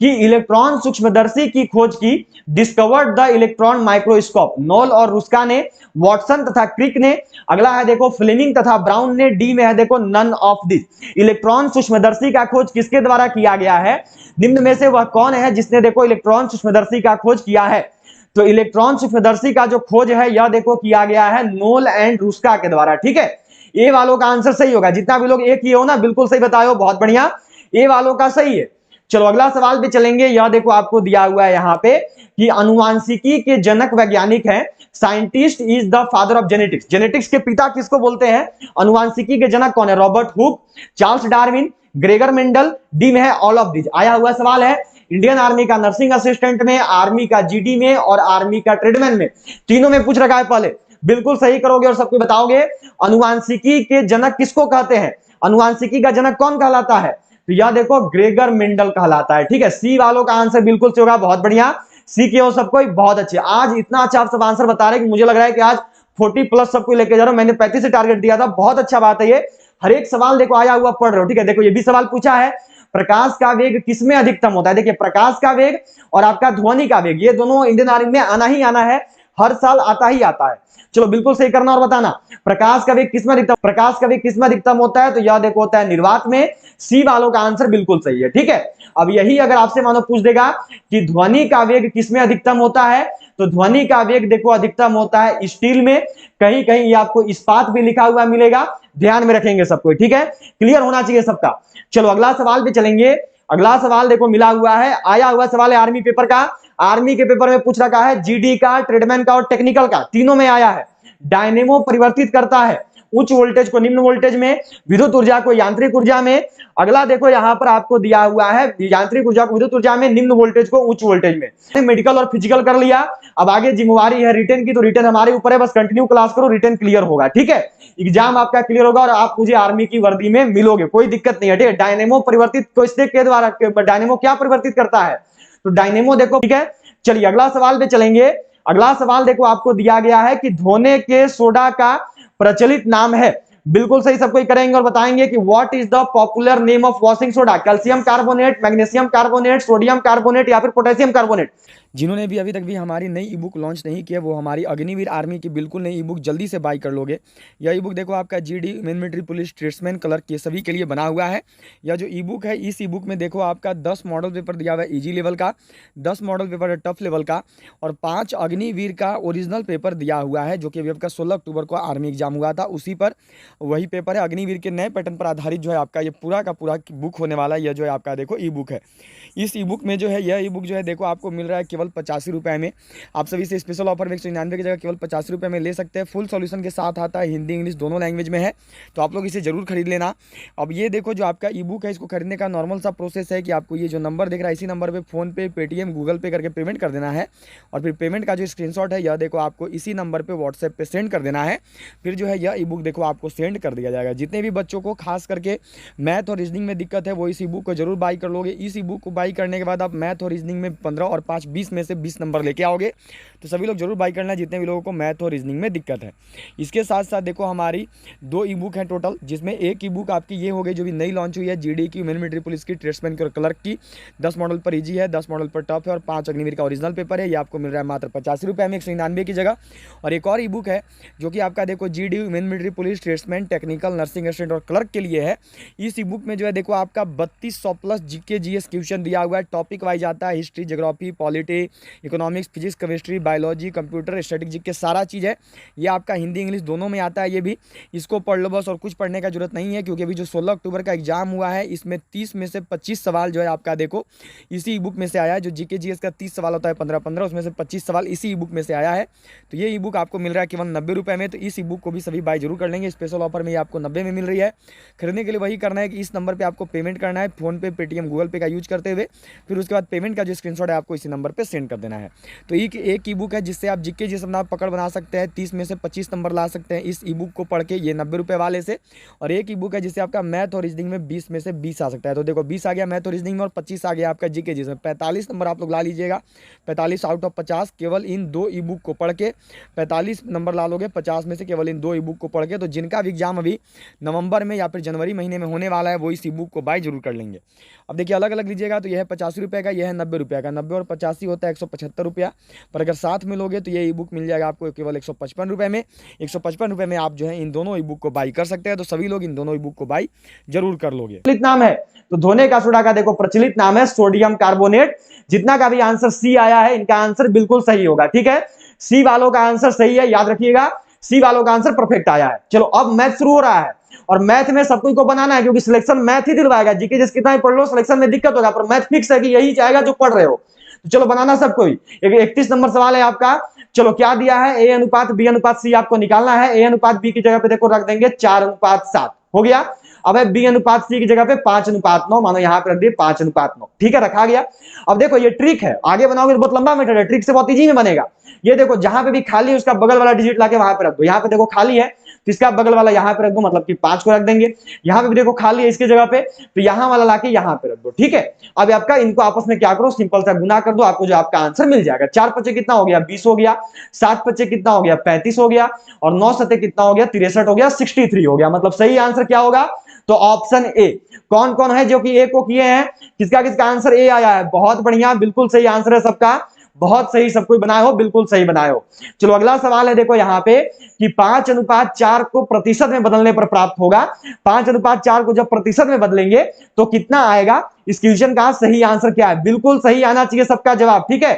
कि इलेक्ट्रॉन सूक्ष्मदर्शी की खोज की, discovered the electron microscope, Knoll और रुस्का ने, वॉटसन तथा क्रिक ने। अगला है देखो फ्लेमिंग तथा ब्राउन ने। डी में है देखो नन ऑफ दिस। इलेक्ट्रॉन सूक्ष्मदर्शी का खोज किसके द्वारा किया गया है? निम्न में से वह कौन है जिसने देखो इलेक्ट्रॉन सूक्ष्मदर्शी का खोज किया है? तो इलेक्ट्रॉन सूक्ष्मदर्शी का जो खोज है यह देखो किया गया है नोल एंड रुस्का के द्वारा, ठीक है। ए वालों का आंसर सही होगा, जितना भी लोग ए किए हो ना बिल्कुल सही बताए, बहुत बढ़िया, ए वालों का सही है। चलो अगला सवाल पे चलेंगे। यह देखो आपको दिया हुआ है यहाँ पे कि अनुवांशिकी के जनक वैज्ञानिक हैं, scientist is the father of genetics. Genetics के पिता किसको बोलते हैं? अनुवांशिकी के जनक कौन है? Robert Hooke, Charles Darwin, Gregor Mendel. D में है ऑल ऑफ दिस। आया हुआ सवाल है इंडियन आर्मी का नर्सिंग असिस्टेंट में, आर्मी का जीडी में और आर्मी का ट्रेडमैन में, तीनों में पूछ रखा है। पहले बिल्कुल सही करोगे और सबको बताओगे। अनुवांशिकी के जनक किसको कहते हैं? अनुवांशिकी का जनक कौन कहलाता है? तो यह देखो ग्रेगर मेंडल कहलाता है, ठीक है। सी वालों का आंसर बिल्कुल सही होगा, बहुत बढ़िया, सी के हो सबको, बहुत अच्छे। आज इतना अच्छा आप सब आंसर बता रहे हैं कि मुझे लग रहा है कि आज 40 प्लस सबको लेके जा रहा हूं। मैंने 35 से टारगेट दिया था, बहुत अच्छा बात है ये। हर एक सवाल देखो आया हुआ पढ़ रहे हो, ठीक है। देखो ये भी सवाल पूछा है, प्रकाश का वेग किसमें अधिकतम होता है? देखिए प्रकाश का वेग और आपका ध्वनि का वेग, ये दोनों इंडियन आर्मी में आना ही आना है, हर साल आता ही आता है। चलो बिल्कुल सही करना और बताना, प्रकाश का वेग किसमें अधिकतम, प्रकाश का वेग किसमें अधिकतम होता है? तो यह देखो होता है निर्वात में। सी वालों का आंसर बिल्कुल सही है, ठीक है। अब यही अगर आपसे मानो पूछ देगा कि ध्वनि का वेग किसमें अधिकतम होता है, तो ध्वनि का वेग देखो अधिकतम होता है स्टील में। कहीं कहीं ये आपको इस्पात भी लिखा हुआ मिलेगा, ध्यान में रखेंगे सबको, ठीक है, क्लियर होना चाहिए सबका। चलो अगला सवाल पे चलेंगे। अगला सवाल देखो मिला हुआ है, आया हुआ सवाल है आर्मी पेपर का। आर्मी के पेपर में पूछ रखा है जीडी का, ट्रेडमैन का और टेक्निकल का, तीनों में आया है। डायनेमो परिवर्तित करता है उच्च वोल्टेज को निम्न वोल्टेज में, विद्युत ऊर्जा को यांत्रिक ऊर्जा में। अगला देखो यहां पर आपको दिया हुआ है यांत्रिक ऊर्जा को विद्युत ऊर्जा में, निम्न वोल्टेज को उच्च वोल्टेज में। मेडिकल और फिजिकल कर लिया, अब आगे जिम्मेवारी है रिटर्न की, तो रिटर्न हमारे ऊपर है, बस कंटिन्यू क्लास करो, रिटर्न क्लियर होगा, ठीक है। एग्जाम आपका क्लियर होगा और आप मुझे आर्मी की वर्दी में मिलोगे, कोई दिक्कत नहीं है, ठीक है। डायनेमो परिवर्तित किसके के द्वारा, डायनेमो क्या परिवर्तित करता है? तो डायनेमो देखो, ठीक है। चलिए अगला सवाल पे चलेंगे। अगला सवाल देखो आपको दिया गया है कि धोने के सोडा का प्रचलित नाम है, बिल्कुल सही सबको करेंगे और बताएंगे कि what is the popular name of washing soda? Calcium carbonate, magnesium carbonate, sodium carbonate या फिर पोटेशियम कार्बोनेट। जिन्होंने भी अभी तक भी हमारी नई ई बुक लॉन्च नहीं की है, वो हमारी अग्निवीर आर्मी की बिल्कुल नई ई बुक जल्दी से बाई कर लोगे। यह ई बुक देखो आपका GD military police tradesman colour के सभी के लिए बना हुआ है। यह जो ई बुक है, इस ई बुक में देखो आपका 10 मॉडल पेपर दिया हुआ है ईजी लेवल का, 10 मॉडल पेपर है टफ लेवल का और 5 अग्निवीर का ओरिजिनल पेपर दिया हुआ है, जो कि अभी आपका 16 अक्टूबर को आर्मी एग्जाम हुआ था, उसी पर वही पेपर है। अग्निवीर के नए पैटर्न पर आधारित जो है आपका ये पूरा का पूरा बुक होने वाला है। यह जो है आपका देखो ई बुक है। इस ई बुक में जो है यह ई बुक जो है देखो आपको मिल रहा है केवल 85 रुपये में। आप सभी से स्पेशल ऑफर में 199 की जगह केवल 85 रुपये में ले सकते हैं। फुल सॉल्यूशन के साथ आता है, हिंदी इंग्लिश दोनों लैंग्वेज में है, तो आप लोग इसे जरूर खरीद लेना। अब ये देखो जो आपका ई बुक है, इसको खरीदने का नॉर्मल सा प्रोसेस है कि आपको ये जो नंबर दिख रहा है, इसी नंबर पर फोन पे, पेटीएम, गूगल पे करके पेमेंट कर देना है और फिर पेमेंट का जो स्क्रीनशॉट है यह देखो आपको इसी नंबर पर व्हाट्सएप पर सेंड कर देना है। फिर जो है यह ई बुक देखो आपको सेंड कर दिया जाएगा। जितने भी बच्चों को खास करके मैथ और रीजनिंग में दिक्कत है वो इस ई बुक को जरूर बाई कर लोगे। इस ई बुक को बाई करने के बाद आप मैथ और रीजनिंग में 15 और 5 20 में से 20 नंबर लेके आओगे, तो सभी लोग जरूर बाई करना जितने भी लोगों को मैथ और रीजनिंग में दिक्कत है। इसके साथ साथ देखो हमारी 2 ई बुक हैं टोटल, जिसमें एक ई बुक आपकी ये हो गई जो भी नई लॉन्च हुई है जीडी की, मिलिट्री पुलिस की, ट्रेड्समैन की और क्लर्क की। 10 मॉडल पर ईजी है, 10 मॉडल पर टफ है और 5 अग्निवीर का ओरिजिनल पेपर है। ये आपको मिल रहा है मात्र 85 रुपये में 199 की जगह। और एक और ई बुक है जो कि आपका देखो GD military police tradesman management, technical, nursing assistant और क्लर्क के लिए है। इस ई बुक में जो है देखो आपका 3200 प्लस जीके जीएस क्वेश्चन दिया हुआ है। टॉपिक वाइज आता है, history, geography, polity, economics, physics, chemistry, biology, computer, static के सारा चीज़ है। ये आपका हिंदी इंग्लिश दोनों में आता है। ये भी इसको पढ़ लो बस, और कुछ पढ़ने का जरूरत नहीं है, क्योंकि अभी जो 16 अक्टूबर का एग्जाम हुआ है इसमें 30 में से 25 सवाल जो है आपका देखो इसी ई बुक में से आया है। जो जीके जीएस का 30 सवाल होता है 15-15, उसमें से 25 सवाल इसी ई बुक में से आया है। तो ये ई बुक आपको मिल रहा है केवल 90 रुपये में। तो इस ई बुक को भी सभी बाय जरूर कर लेंगे। स्पेशल ऑफर में ये आपको 90 में मिल रही है। खरीदने के लिए वही करना है कि इस नंबर पे आपको पेमेंट करना है, फोन पे, पेटीएम, गूगल पे का यूज करते हुए। फिर उसके बाद पेमेंट का जो स्क्रीनशॉट है आपको इसी नंबर पे सेंड कर देना है। तो एक ई बुक है जिससे आप जीके जीएस अपना पकड़ बना सकते हैं, 30 में से 25 नंबर ला सकते हैं इस ई बुक को पढ़ के, ये 90 रुपये वाले से। और एक ई बुक है जिससे आपका मैथ और रीजनिंग में 20 में से 20 आ सकता है। तो देखो 20 आ गया मैथ और रीजनिंग में, और 25 आ गया आपका जीके जीएस में। 45 नंबर आप लोग ला लीजिएगा, 45 आउट ऑफ 50 केवल इन 2 ई बुक को पढ़ के 45 नंबर ला लोगे 50 में से केवल इन 2 ई बुक को पढ़ के। तो जिनका भी एग्जाम अभी नवंबर में या फिर जनवरी महीने में होने वाला है वो इस ई बुक को बाय जरूर कर लेंगे। अब देखिए अलग अलग लीजिएगा तो यह है 85 रुपये का, यह है 90 रुपये का। 90 और 85 होता है 175 रुपया, पर अगर साथ में लोगे तो ये ई बुक मिल जाएगा आपको केवल 155 रुपये में। 155 रुपये में आप जो है इन दोनों ई बुक को बाई कर सकते हैं। तो सभी लोग इन दोनों ई बुक को बाई जरूर कर लोगे। प्रचलित नाम है तो धोने का सोडा का देखो प्रचलित नाम है सोडियम कार्बोनेट। जितना का भी आंसर सी आया है इनका आंसर बिल्कुल सही होगा, ठीक है। सी वालों का आंसर सही है, याद रखिएगा, सी वालों का आंसर परफेक्ट आया है। चलो अब मैथ शुरू हो रहा है, और मैथ में सब कुछ को बनाना है, क्योंकि सिलेक्शन मैथ ही दिलवाएगा। जीके जिस कितना ही पढ़ लो सिलेक्शन में दिक्कत होगा, पर मैथ फिक्स है कि यही चाहेगा जो पढ़ रहे हो। तो चलो बनाना सब कोई। 31 नंबर सवाल है आपका। चलो क्या दिया है, ए अनुपात बी अनुपात सी आपको निकालना है। ए अनुपात बी की जगह पे देखो रख देंगे 4:7 हो गया। अब है बी अनुपात सी की जगह पे 5:9, मानो यहां पे रख दिए 5:9, ठीक है, रखा गया। अब देखो ये ट्रिक है, आगे बनाओगे तो बहुत लंबा मेथड है, ट्रिक से बहुत इजी में बनेगा। ये देखो जहां पे भी खाली है उसका बगल वाला डिजिट लाके वहां पे रख दो। यहां पे देखो खाली है तो इसका बगल वाला यहां पे रख दो, मतलब कि 5 को रख देंगे। यहां पे भी देखो खाली है इसकी जगह पे, तो यहां वाला लाके यहां पे रख दो, ठीक है। अब आपका इनको आपस में क्या करो, सिंपल सा गुना कर दो, आपको जो आपका आंसर मिल जाएगा। 4 पचे कितना हो गया, 20 हो गया। 7 पचे कितना हो गया, 35 हो गया। और 9 सते कितना हो गया, 63 हो गया, 63 हो गया। मतलब सही आंसर क्या होगा, तो ऑप्शन ए। कौन कौन है जो कि ए को किए हैं, किसका किसका आंसर ए आया है, बहुत बढ़िया, बिल्कुल सही आंसर है सबका, बहुत सही, सब कोई बनाए हो, बिल्कुल सही बनाए हो। चलो अगला सवाल है देखो यहाँ पे कि 5:4 को प्रतिशत में बदलने पर प्राप्त होगा। 5:4 को जब प्रतिशत में बदलेंगे तो कितना आएगा, इस क्वेश्चन का सही आंसर क्या है, बिल्कुल सही आना चाहिए सबका जवाब, ठीक है।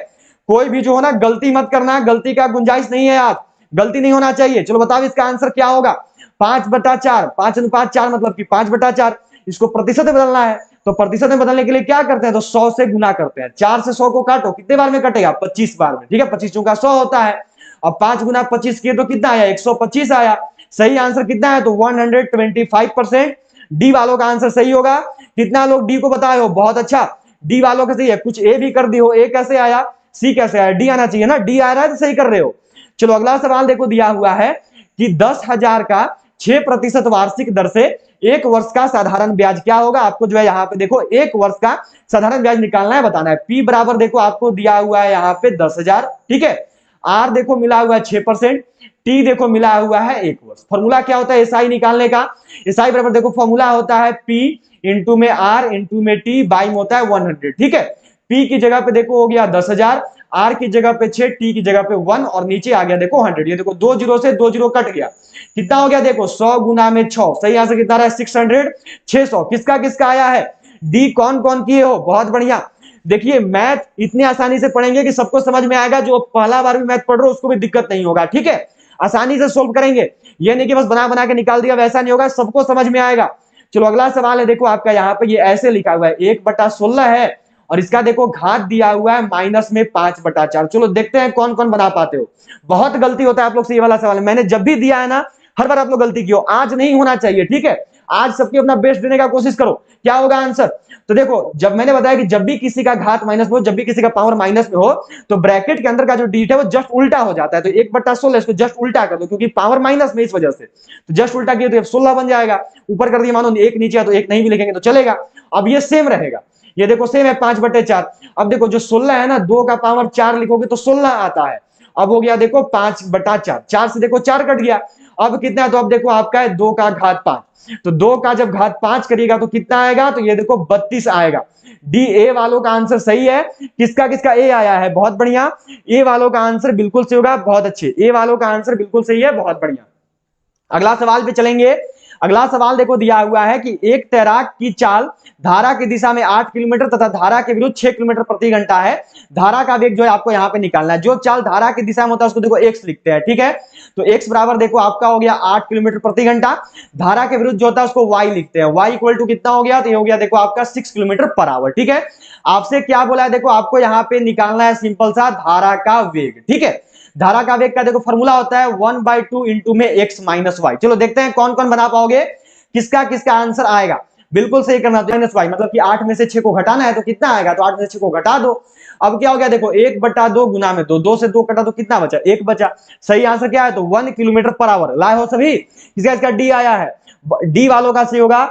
कोई भी जो हो ना गलती मत करना, गलती का गुंजाइश नहीं है आज, गलती नहीं होना चाहिए। चलो बताओ इसका आंसर क्या होगा, 5/4, 5:4 मतलब कि 5/4, इसको प्रतिशत में बदलना है। तो प्रतिशत में बदलने के लिए क्या करते हैं, तो 100 से गुना करते हैं। 4 से 100 को काटो, कितने बार में कटेगा, 25 बार में, ठीक है। 25 चौका 100 होता है। अब 5 गुना 25 किए तो कितना आया, 125 आया। सही आंसर कितना है, तो 125%। डी वालों का आंसर सही होगा। कितना लोग डी को बताए हो, बहुत अच्छा, डी वालों का सही है। कुछ ए भी कर दी हो, ए कैसे आया, सी कैसे आया, डी आना चाहिए ना, डी आ रहा है तो सही कर रहे हो। चलो अगला सवाल देखो, दिया हुआ है कि 10,000 का 6% वार्षिक दर से 1 वर्ष का साधारण ब्याज क्या होगा। आपको जो है यहाँ पे देखो 1 वर्ष का साधारण ब्याज निकालना है, बताना है। पी बराबर देखो आपको दिया हुआ है यहाँ पे 10,000, ठीक है। आर देखो मिला हुआ है 6%, टी देखो मिला हुआ है 1 वर्ष। फॉर्मूला क्या होता है एसआई निकालने का, एसआई बराबर देखो फॉर्मूला होता है पी इंटू में आर इंटू में टी बाई में होता है 100, ठीक है। पी की जगह पे देखो हो गया 10,000, आर की जगह पे 6, टी की जगह पे 1 और नीचे आ गया देखो 100। ये देखो 2 जीरो से 2 जीरो कट गया, कितना हो गया देखो 100 गुना में 6, सही आंसर कितना रहा है 600, 600। किसका किसका आया है, डी कौन कौन किए हो, बहुत बढ़िया। देखिए मैथ इतनी आसानी से पढ़ेंगे कि सबको समझ में आएगा, जो पहला बार भी मैथ पढ़ रहे हो उसको भी दिक्कत नहीं होगा, ठीक है। आसानी से सोल्व करेंगे, ये नहीं कि बस बना बना के निकाल दिया, वैसा नहीं होगा, सबको समझ में आएगा। चलो अगला सवाल है देखो आपका यहाँ पे, ये ऐसे लिखा हुआ है 1/16 है और इसका देखो घात दिया हुआ है माइनस में 5/4। चलो देखते हैं कौन कौन बना पाते हो। बहुत गलती होता है आप लोग से ये वाला सवाल, मैंने जब भी दिया है ना हर बार आप लोग गलती की हो, आज नहीं होना चाहिए, ठीक है। आज सबके अपना बेस्ट देने का कोशिश करो। क्या होगा आंसर, तो देखो जब मैंने बताया कि जब भी किसी का घात माइनस में हो, जब भी किसी का पावर माइनस में हो, तो ब्रैकेट के अंदर का जो डिजिट है वो जस्ट उल्टा हो जाता है। तो 1/16 इसको जस्ट उल्टा कर दो, क्योंकि पावर माइनस में इस वजह से, तो जस्ट उल्टा किया तो 16 बन जाएगा। ऊपर कर दिया, मानो 1 नीचे है तो 1 नहीं भी लिखेंगे तो चलेगा। अब ये सेम रहेगा, ये देखो सेम है 5/4। अब देखो जो 16 है ना, 2 का पावर 4 लिखोगे तो 16 आता है। अब हो गया देखो 5/4, 4 से देखो 4 कट गया। अब कितना है, तो अब देखो आपका है 2 का घात 5, तो 2 का जब घात 5 करिएगा तो कितना आएगा, तो ये देखो 32 आएगा। डी ए वालों का आंसर सही है। किसका किसका ए आया है, बहुत बढ़िया, ए वालों का आंसर बिल्कुल सही होगा, बहुत अच्छे, ए वालों का आंसर बिल्कुल सही है, बहुत बढ़िया। अगला सवाल पे चलेंगे। अगला सवाल देखो दिया हुआ है कि एक तैराक की चाल धारा की दिशा में 8 किलोमीटर तथा धारा के विरुद्ध 6 किलोमीटर प्रति घंटा है। धारा का वेग जो है आपको यहां पे निकालना है। जो चाल धारा की दिशा में होता है उसको देखो x लिखते हैं, ठीक है। तो x बराबर देखो आपका हो गया 8 किलोमीटर प्रति घंटा। धारा के विरुद्ध जो होता है उसको y लिखते हैं। y इक्वल टू कितना हो गया, तो ये हो गया देखो आपका 6 किलोमीटर पर आवर, ठीक है। आपसे क्या बोला है, देखो आपको यहां पे निकालना है सिंपल सा धारा का वेग, ठीक है। धारा का वेग का देखो फॉर्मूला होता है 1/2 इंटू में x माइनस वाई। चलो देखते हैं कौन कौन बना पाओगे, किसका किसका आंसर आएगा। बिल्कुल सही करना, माइनस वाई मतलब कि 8 में से 6 को घटाना है तो कितना आएगा, तो 8 में से 6 को घटा दो। अब क्या हो गया देखो 1/2 गुना में 2, 2 से 2 कटा तो कितना बचा, 1 बचा। सही आंसर क्या है, तो 1 किलोमीटर पर आवर। लाए हो सभी, किसका इसका डी आया है, डी वालों का सही होगा।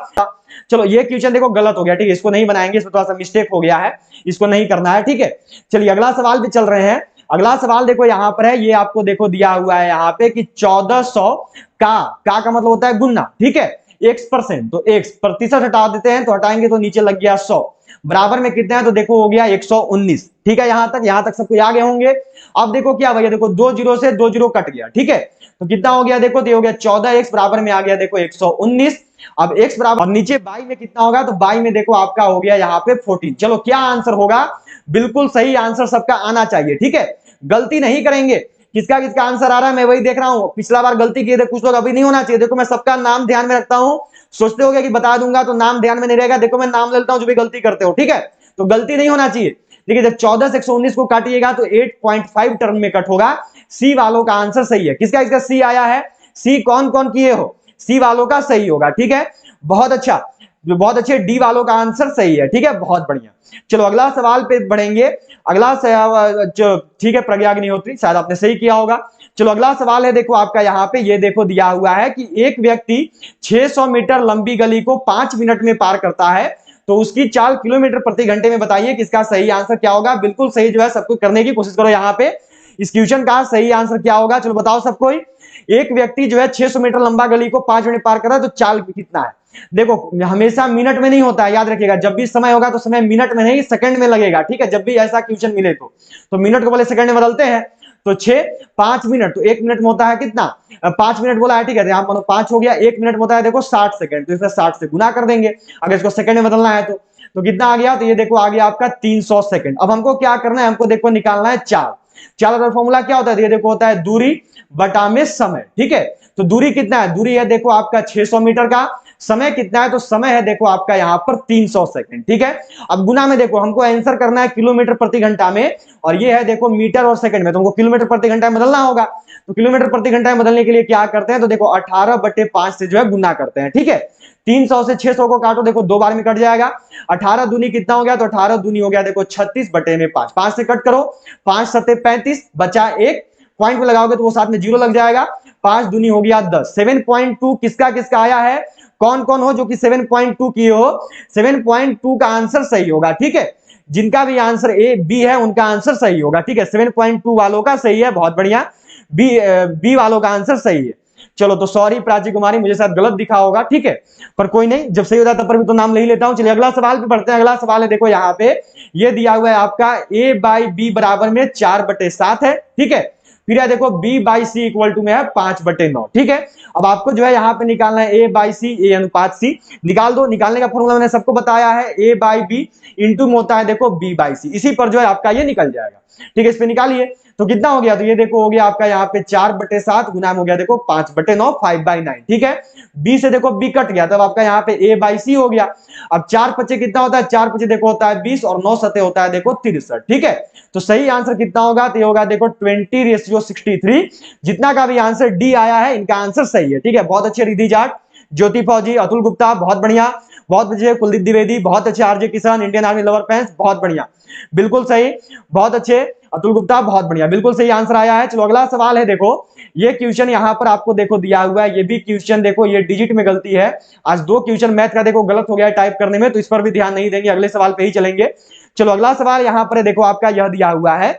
चलो ये क्वेश्चन देखो गलत हो गया, ठीक है, इसको नहीं बनाएंगे, इसमें थोड़ा सा मिस्टेक हो गया है, इसको नहीं करना है, ठीक है। चलिए अगला सवाल पे चल रहे हैं। अगला सवाल देखो यहां पर है, ये आपको देखो दिया हुआ है यहां पे कि 1400 का मतलब होता है गुना, ठीक है, x%, तो x प्रतिशत हटा देते हैं तो हटाएंगे तो नीचे लग गया 100, बराबर में कितना है, तो देखो हो गया 119, ठीक है। यहां तक सबको आ गए होंगे। अब देखो क्या भैया, देखो 2 जीरो से 2 जीरो कट गया, ठीक है, तो कितना हो गया देखो, तो ये हो गया 14x बराबर में आ गया देखो 119। अब x बराबर, अब नीचे बाई में कितना होगा, तो बाई में देखो आपका हो गया यहाँ पे 14। चलो क्या आंसर होगा, बिल्कुल सही आंसर सबका आना चाहिए, ठीक है, गलती नहीं करेंगे। किसका किसका आंसर आ रहा है मैं वही देख रहा हूं। पिछला बार गलती किए थे कुछ लोग, अभी नहीं होना चाहिए। देखो मैं सबका नाम ध्यान में रखता हूं, सोचते हो कि बता दूंगा तो नाम ध्यान में नहीं रहेगा। देखो मैं नाम ले लेता हूं जो भी गलती करते हो, ठीक है, तो गलती नहीं होना चाहिए। देखिए जब 14 से 119 को काटिएगा तो 8.5 टर्म में कट होगा। सी वालों का आंसर सही है। किसका इसका सी आया है, सी कौन कौन किए हो, सी वालों का सही होगा, ठीक है, बहुत अच्छा, जो बहुत अच्छे। डी वालों का आंसर सही है, ठीक है, बहुत बढ़िया। चलो अगला सवाल पे बढ़ेंगे। अगला ठीक है, प्रज्ञा अग्निहोत्री शायद आपने सही किया होगा। चलो अगला सवाल है देखो आपका यहाँ पे, ये देखो दिया हुआ है कि एक व्यक्ति 600 मीटर लंबी गली को 5 मिनट में पार करता है, तो उसकी चाल किलोमीटर प्रति घंटे में बताइए, किसका सही आंसर क्या होगा। बिल्कुल सही जो है सबको करने की कोशिश करो। यहाँ पे इस क्वेश्चन का सही आंसर क्या होगा, चलो बताओ सबको। एक व्यक्ति जो है 600 मीटर लंबा गली को 5 मिनट पार कर रहा है, तो चाल कितना है। देखो हमेशा मिनट में नहीं होता है, याद रखिएगा, जब भी समय होगा तो समय मिनट में नहीं सेकंड में लगेगा, ठीक है। जब भी ऐसा क्वेश्चन मिले तो मिनट को पहले सेकंड में बदलते हैं। तो 6 5 मिनट, तो 1 मिनट में होता है कितना, 5 मिनट बोला है, ठीक है, यहां मानो 5 हो गया, 1 मिनट में होता है देखो 60 सेकंड, तो इसे 60 से गुना कर देंगे अगर इसको सेकंड में बदलना है तो कितना आ गया, तो ये देखो आ गया आपका 300 सेकंड। अब हमको क्या करना है, हमको देखो निकालना है चाल। चाल का फॉर्मूला क्या होता है, ये देखो होता है दूरी बटा में समय, ठीक है। तो दूरी कितना है, दूरी है देखो आपका 600 मीटर का, समय कितना है, तो समय है देखो आपका यहां पर 300 सेकंड, ठीक है। अब गुना में देखो हमको आंसर करना है किलोमीटर प्रति घंटा में, और ये है देखो मीटर और सेकंड में, तो हमको किलोमीटर प्रति घंटा में बदलना होगा। तो किलोमीटर प्रति घंटा में बदलने के लिए क्या करते हैं, तो देखो 18/5 से जो है गुना करते हैं, ठीक है। 300 से 600 को काटो, देखो 2 बार में कट जाएगा। 18 दूनी कितना हो गया, तो 18 दूनी हो गया देखो 36/5, 5 से कट करो, 5 सत्ते 35, बचा 1, पॉइंट में लगाओगे तो वो साथ में 0 लग जाएगा। 5 दूनी हो गया 10। 7.2 किसका किसका आया है, कौन कौन हो जो कि 7.2 किए हो, 7.2 का आंसर सही होगा, ठीक है। जिनका भी आंसर ए बी है उनका आंसर सही होगा, ठीक है। 7.2 वालों का सही है, बहुत बढ़िया। बी वालों का आंसर सही है। चलो तो सॉरी प्राची कुमारी, मुझे शायद गलत दिखा होगा, ठीक है, पर कोई नहीं, जब सही होता है तब पर भी तो नाम ले ही लेता हूं। चलिए अगला सवाल पे बढ़ते हैं। अगला सवाल है देखो यहाँ पे, ये दिया हुआ है आपका a/b बराबर में 4/7 है, ठीक है। फिर है देखो b/c इक्वल टू में है 5/9, ठीक है। अब आपको जो है यहाँ पे निकालना है a/c, a अनुपात c निकाल दो। निकालने का फॉर्मूला मैंने सबको बताया है, a/b इंटू में होता है देखो b/c, इसी पर जो है आपका ये निकल जाएगा, ठीक है। इस पे निकालिए तो कितना हो गया, तो ये देखो हो गया आपका यहाँ पे 4/7 गुना में हो गया देखो 5/9, 5/9, ठीक है। b से देखो b कट गया, तब आपका यहाँ पे a/c हो गया। अब 4 पचे कितना होता है, 4 पचे देखो होता है 20 और 9 सते होता है देखो 63, ठीक है। तो सही आंसर कितना होगा, तो ये होगा देखो 20:63। जितना का भी आंसर डी आया है इनका आंसर सही है, ठीक है। बहुत अच्छे रिद्धि जाट, ज्योति फौजी, अतुल गुप्ता, बहुत बढ़िया, बहुत अच्छे कुलदीप द्विवेदी, बहुत अच्छे आरजे किसान, इंडियन आर्मी लवर फैंस, बहुत बढ़िया, बिल्कुल सही, बहुत अच्छे अतुल गुप्ता, बहुत बढ़िया, बिल्कुल सही आंसर आया है। चलो अगला सवाल है देखो, ये क्वेश्चन यहां पर आपको देखो दिया हुआ है, ये भी क्वेश्चन देखो ये डिजिट में गलती है। आज 2 क्वेश्चन मैथ का देखो गलत हो गया है टाइप करने में, तो इस पर भी ध्यान नहीं देंगे, अगले सवाल पे ही चलेंगे। चलो अगला सवाल यहां पर देखो आपका यह दिया हुआ है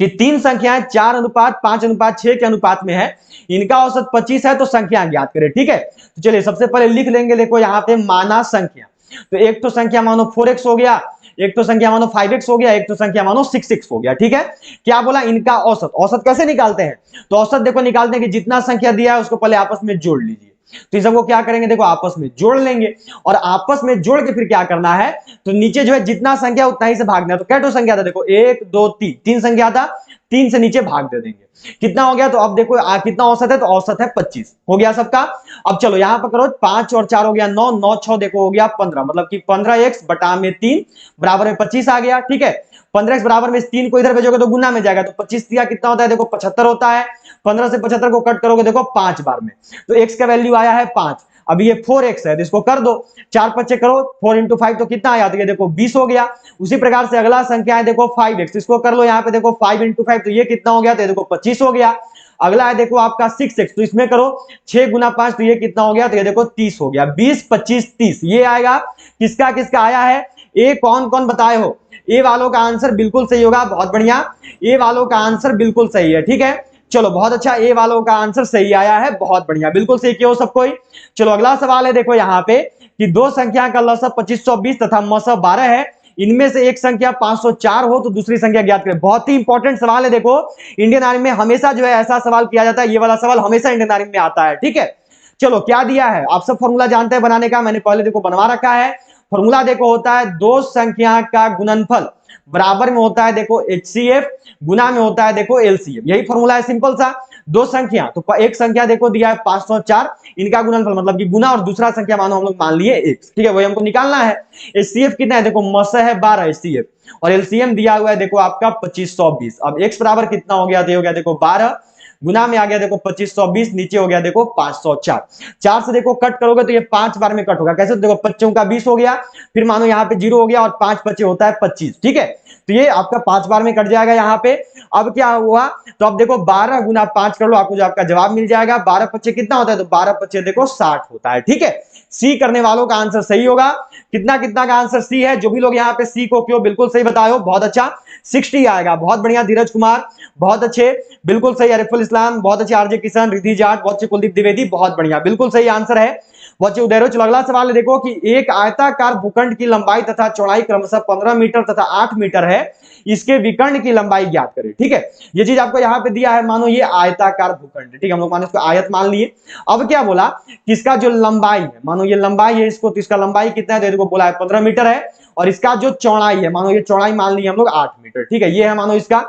कि 3 संख्याएं 4:5:6 के अनुपात में है, इनका औसत 25 है, तो संख्या ज्ञात करें, ठीक है। तो चलिए सबसे पहले लिख लेंगे देखो यहाँ पे माना संख्या। तो एक तो संख्या मानो 4x हो गया, एक तो संख्या मानो 5x हो गया, एक तो संख्या मानो 6x हो गया। ठीक है, क्या बोला, इनका औसत। औसत कैसे निकालते हैं, तो औसत देखो निकालते हैं कि जितना संख्या दिया है उसको पहले आपस में जोड़ लीजिए। तो इन सबको क्या करेंगे, देखो आपस में जोड़ लेंगे, और आपस में जोड़ के फिर क्या करना है, तो नीचे जो है जितना संख्या उतना ही से भागना है। तो क्या संख्या था, देखो 1 2 3, 3 संख्या था, 3 से नीचे भाग दे देंगे, कितना हो गया, तो अब देखो कितना औसत है, तो औसत है 25 हो गया सबका। अब चलो यहां पर करो, 5 और 4 हो गया 9, 9 6 देखो हो गया 15, मतलब कि 15x बटा में 3 बराबर में 25 आ गया। ठीक है, 15x बराबर में 3 को इधर भेजोगे तो गुना में जाएगा, तो 25 दिया कितना होता है, देखो 75 होता है। 15 से 75 को कट करोगे देखो 5 बार में, तो x का वैल्यू आया है 5। अब ये 4x है तो इसको कर दो, 4 पच्चे करो, 4 इंटू 5 तो कितना आया, तो ये देखो 20 हो गया। उसी प्रकार से अगला संख्या है देखो 5x, इसको कर लो यहाँ पे, देखो 5 इंटू 5 तो ये कितना हो गया, तो ये देखो 25 हो गया। अगला है देखो आपका 6x, तो इसमें करो 6 गुना 5 तो ये कितना हो गया, तो ये देखो 30 हो गया। 20 25 30 ये आएगा। किसका किसका आया है, ए कौन कौन बताए हो, ए वालों का आंसर बिल्कुल सही होगा, बहुत बढ़िया, ए वालों का आंसर बिल्कुल सही है। ठीक है, चलो बहुत अच्छा, ए वालों का आंसर सही आया है, बहुत बढ़िया, बिल्कुल सही क्यों सब कोई। चलो अगला सवाल है देखो यहाँ पे कि दो संख्या का लसब 2520 तथा मसब 12 है, इनमें से एक संख्या 504 हो तो दूसरी संख्या ज्ञात करें। बहुत ही इंपॉर्टेंट सवाल है, देखो इंडियन आर्मी में हमेशा जो है ऐसा सवाल किया जाता है, ये वाला सवाल हमेशा इंडियन आर्मी में आता है। ठीक है, चलो क्या दिया है, आप सब फॉर्मूला जानते हैं बनाने का, मैंने पहले देखो बनवा रखा है। फॉर्मूला देखो होता है दो संख्या का गुणनफल बराबर में होता है देखो HCF, गुना में होता है देखो LCM, यही फॉर्मूला है सिंपल सा। दो संख्या, तो एक संख्या देखो दिया है 504, इनका गुणनफल मतलब कि गुना, और दूसरा संख्या मानो हम लोग मान लिए x। ठीक है, वही हमको निकालना है। HCF कितना है, देखो मस है 12 HCF, और LCM दिया हुआ है देखो आपका 2520। अब x बराबर कितना हो गया, हो गया देखो 12, गुना में आ गया देखो 2520, नीचे हो गया देखो 504। 4 से देखो कट करोगे तो ये 5 बार में कट होगा, कैसे, देखो 25 का 20 हो गया, फिर मानो यहाँ पे 0 हो गया, और 5 25 होता है 25। ठीक है, तो ये आपका 5 बार में कट जाएगा यहाँ पे। अब क्या हुआ, तो अब देखो 12 गुना 5 कर लो, आपको जो आपका जवाब मिल जाएगा। 12 पच्चे कितना होता है, तो 12 पच्चे देखो 60 होता है। ठीक है, सी करने वालों का आंसर सही होगा। कितना कितना का आंसर सी है, जो भी लोग यहाँ पे सी को क्यों बिल्कुल सही बताए हो, बहुत अच्छा, 60 आएगा, बहुत बढ़िया। धीरज कुमार बहुत अच्छे, बिल्कुल सही। अरिफुल इस्लाम बहुत अच्छे, आरजे किशन, रिद्धि जाट बहुत अच्छे, कुलदीप द्विवेदी बहुत बढ़िया, बिल्कुल सही आंसर है, बहुत अच्छे उदय। चलो अगला सवाल है देखो कि एक आयताकार भूखंड की लंबाई तथा चौड़ाई क्रमशः 15 मीटर तथा 8 मीटर है, इसके विकर्ण की लंबाई ज्ञात करें। ठीक है, ये चीज आपको यहाँ पे दिया है, मानो ये आयताकार भूखंड है। ठीक है, हम लोग मानो इसको आयत मान लिए। अब क्या बोला कि इसका जो लंबाई है, मानो ये लंबाई है इसको, तो इसका लंबाई कितना है, तो देखो बोला है 15 मीटर है, और इसका जो चौड़ाई है, मानो ये चौड़ाई मान ली हम लोग 8 मीटर। ठीक है, ये है मानो इसका,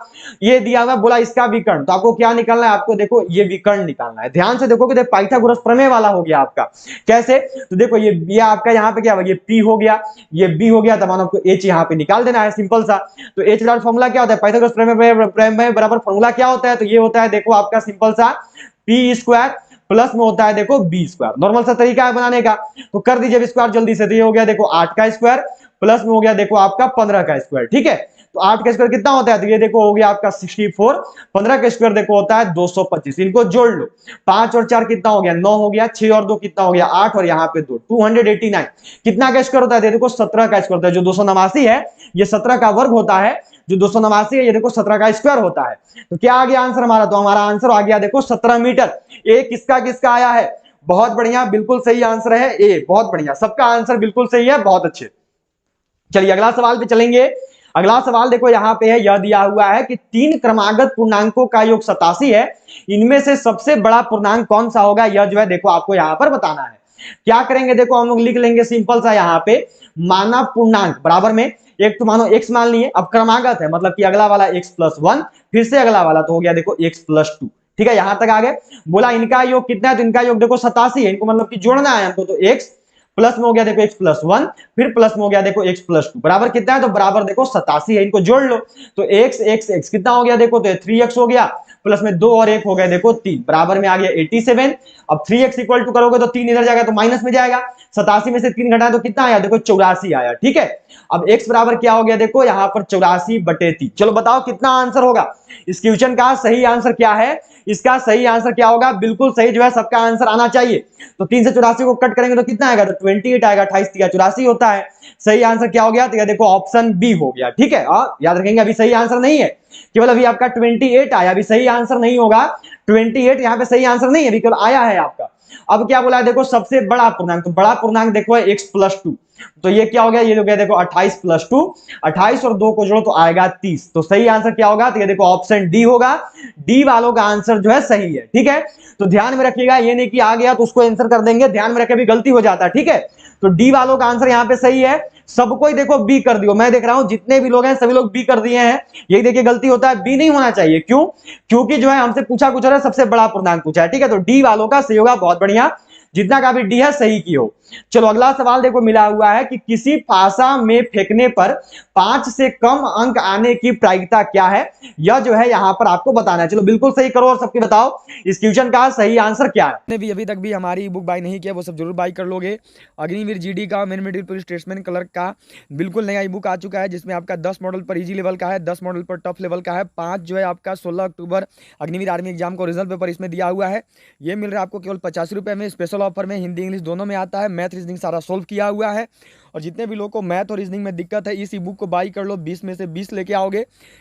ये दिया हुआ, बोला इसका विकर्ण, तो आपको क्या निकालना है, आपको देखो ये विकर्ण निकालना है। ध्यान से देखो कि पाइथागोरस प्रमेय वाला हो गया आपका, कैसे, तो देखो ये आपका यहाँ पे क्या हुआ, ये P हो गया, ये B हो गया, तो मानो आपको H यहाँ पे निकाल देना है, सिंपल सा। तो H डॉट फॉर्मूला क्या होता है, पाइथागोरस प्रमेय बराबर फॉर्मूला क्या होता है, तो ये होता है देखो आपका सिंपल सा P स्क्वायर प्लस में होता है देखो B स्क्वायर। नॉर्मल सा तरीका है बनाने का, तो कर दीजिए स्क्वायर जल्दी से। तो ये हो गया देखो 8 का स्क्वायर प्लस में हो गया देखो आपका 15 का स्क्वायर। ठीक है, तो 8 का स्क्वायर कितना होता है, तो ये देखो हो गया आपका 64, 15 का स्क्वायर देखो होता है 225। इनको जोड़ लो, 5 और 4 कितना हो गया, 9 हो गया, 6 और 2 कितना हो गया, 8, और यहाँ पे 2, 289। कितना का स्क्वायर होता है, देखो 17 का स्क्वायर होता है। जो 289 है ये 17 का वर्ग होता है, जो 289 है ये देखो 17 का स्क्वायर होता है। तो क्या आ गया आंसर हमारा, तो हमारा आंसर आ गया देखो 17 मीटर। ए किसका किसका आया है, बहुत बढ़िया, बिल्कुल सही आंसर है ए, बहुत बढ़िया, सबका आंसर बिल्कुल सही है, बहुत अच्छे। चलिए अगला सवाल पे चलेंगे। अगला सवाल देखो यहाँ पे है, यह दिया हुआ है कि 3 क्रमागत पूर्णांकों का योग 87 है, इनमें से सबसे बड़ा पूर्णांक कौन सा होगा, यह जो है देखो आपको यहाँ पर बताना है। क्या करेंगे, देखो हम लोग लिख लेंगे सिंपल सा यहाँ पे, माना पूर्णांक बराबर में एक तो मानो x मान लिए, अब क्रमागत है मतलब कि अगला वाला x प्लस 1, फिर से अगला वाला तो हो गया देखो x प्लस 2। ठीक है, यहां तक आ गए। बोला इनका योग कितना है, तो इनका योग देखो 87 है, इनको मतलब कि जोड़ना है हमको, तो x प्लस में हो गया देखो x प्लस 1, फिर प्लस में हो गया देखो x प्लस 2, बराबर कितना है, तो बराबर देखो 87 है, इनको जोड़ लो। तो x x x कितना हो गया देखो, तो 3x हो गया, प्लस में 2 और 1 हो गया देखो 3, बराबर में आ गया 87। अब 3x इक्वल टू करोगे तो 3 इधर जाएगा तो माइनस में जाएगा, 87 में से 3 घटाए तो कितना आया, देखो 84 आया। ठीक है, अब x बराबर क्या हो गया, देखो यहाँ पर 84/3। चलो बताओ कितना आंसर होगा इस क्वेश्चन का, सही आंसर क्या है, इसका सही आंसर क्या होगा, बिल्कुल सही जो है सबका आंसर आना चाहिए। तो 3 से 84 को कट करेंगे तो कितना आएगा, तो 28 आएगा, 28 3 84 होता है। सही आंसर क्या हो गया, तो देखो ऑप्शन बी हो गया। ठीक है, याद रखेंगे अभी सही आंसर नहीं है, केवल अभी आपका 28 आया, अभी सही आंसर नहीं होगा। 28 यहाँ पे सही आंसर नहीं है, अभी केवल आया है आपका। अब क्या बोला है देखो, सबसे बड़ा पूर्णांक, तो बड़ा पूर्णांक देखो है x+2, तो ये क्या हो गया, ये हो गया देखो 28+2, 28 और 2 को जोड़ो तो आएगा 30। तो सही आंसर क्या होगा, तो ये देखो ऑप्शन डी होगा। डी वालों का आंसर जो है सही है, ठीक है। तो ध्यान में रखिएगा, ये नहीं कि आ गया तो उसको आंसर कर देंगे, ध्यान में रखे भी गलती हो जाता है, ठीक है। तो डी वालों का आंसर यहाँ पे सही है। सबको ही देखो बी कर दियो, मैं देख रहा हूं जितने भी लोग हैं सभी लोग बी कर दिए हैं। यही देखिए गलती होता है, बी नहीं होना चाहिए, क्यों, क्योंकि जो है हमसे पूछा कुछ है, सबसे बड़ा पूर्णांक पूछा है, ठीक है। तो डी वालों का सही होगा, बहुत बढ़िया, जितना का भी डी है सही की हो। चलो अगला सवाल देखो मिला हुआ है कि किसी पासा में फेंकने पर 5 से कम अंक आने की प्रायिकता क्या है, यह जो है यहां पर आपको बताना है। चलो बिल्कुल सही करो और सबके बताओ इस क्वेश्चन का सही आंसर क्या है। ने भी अभी तक भी हमारी ई बुक बाय नहीं किया वो सब जरूर बाय कर लोगे। अग्निवीर जीडी का main middle police statesman clerk का बिल्कुल नया ई बुक आ चुका है, जिसमें आपका 10 मॉडल पर इजी लेवल का है, 10 मॉडल पर टफ लेवल का है, 5 जो है आपका 16 अक्टूबर अग्निवीर आर्मी एग्जाम को रिजल्ट पेपर इसमें दिया हुआ है। ये मिल रहा है आपको केवल 50 रुपये में, स्पेशल ऑफर में, हिंदी इंग्लिश दोनों में आता है, मैथ रीजनिंग सारा सोल्व किया हुआ है। और जितने भी लोग को मैथ और रीजनिंग में दिक्कत है इस ई बुक को बाई कर लो, 20 में से 20 लेके आओगे।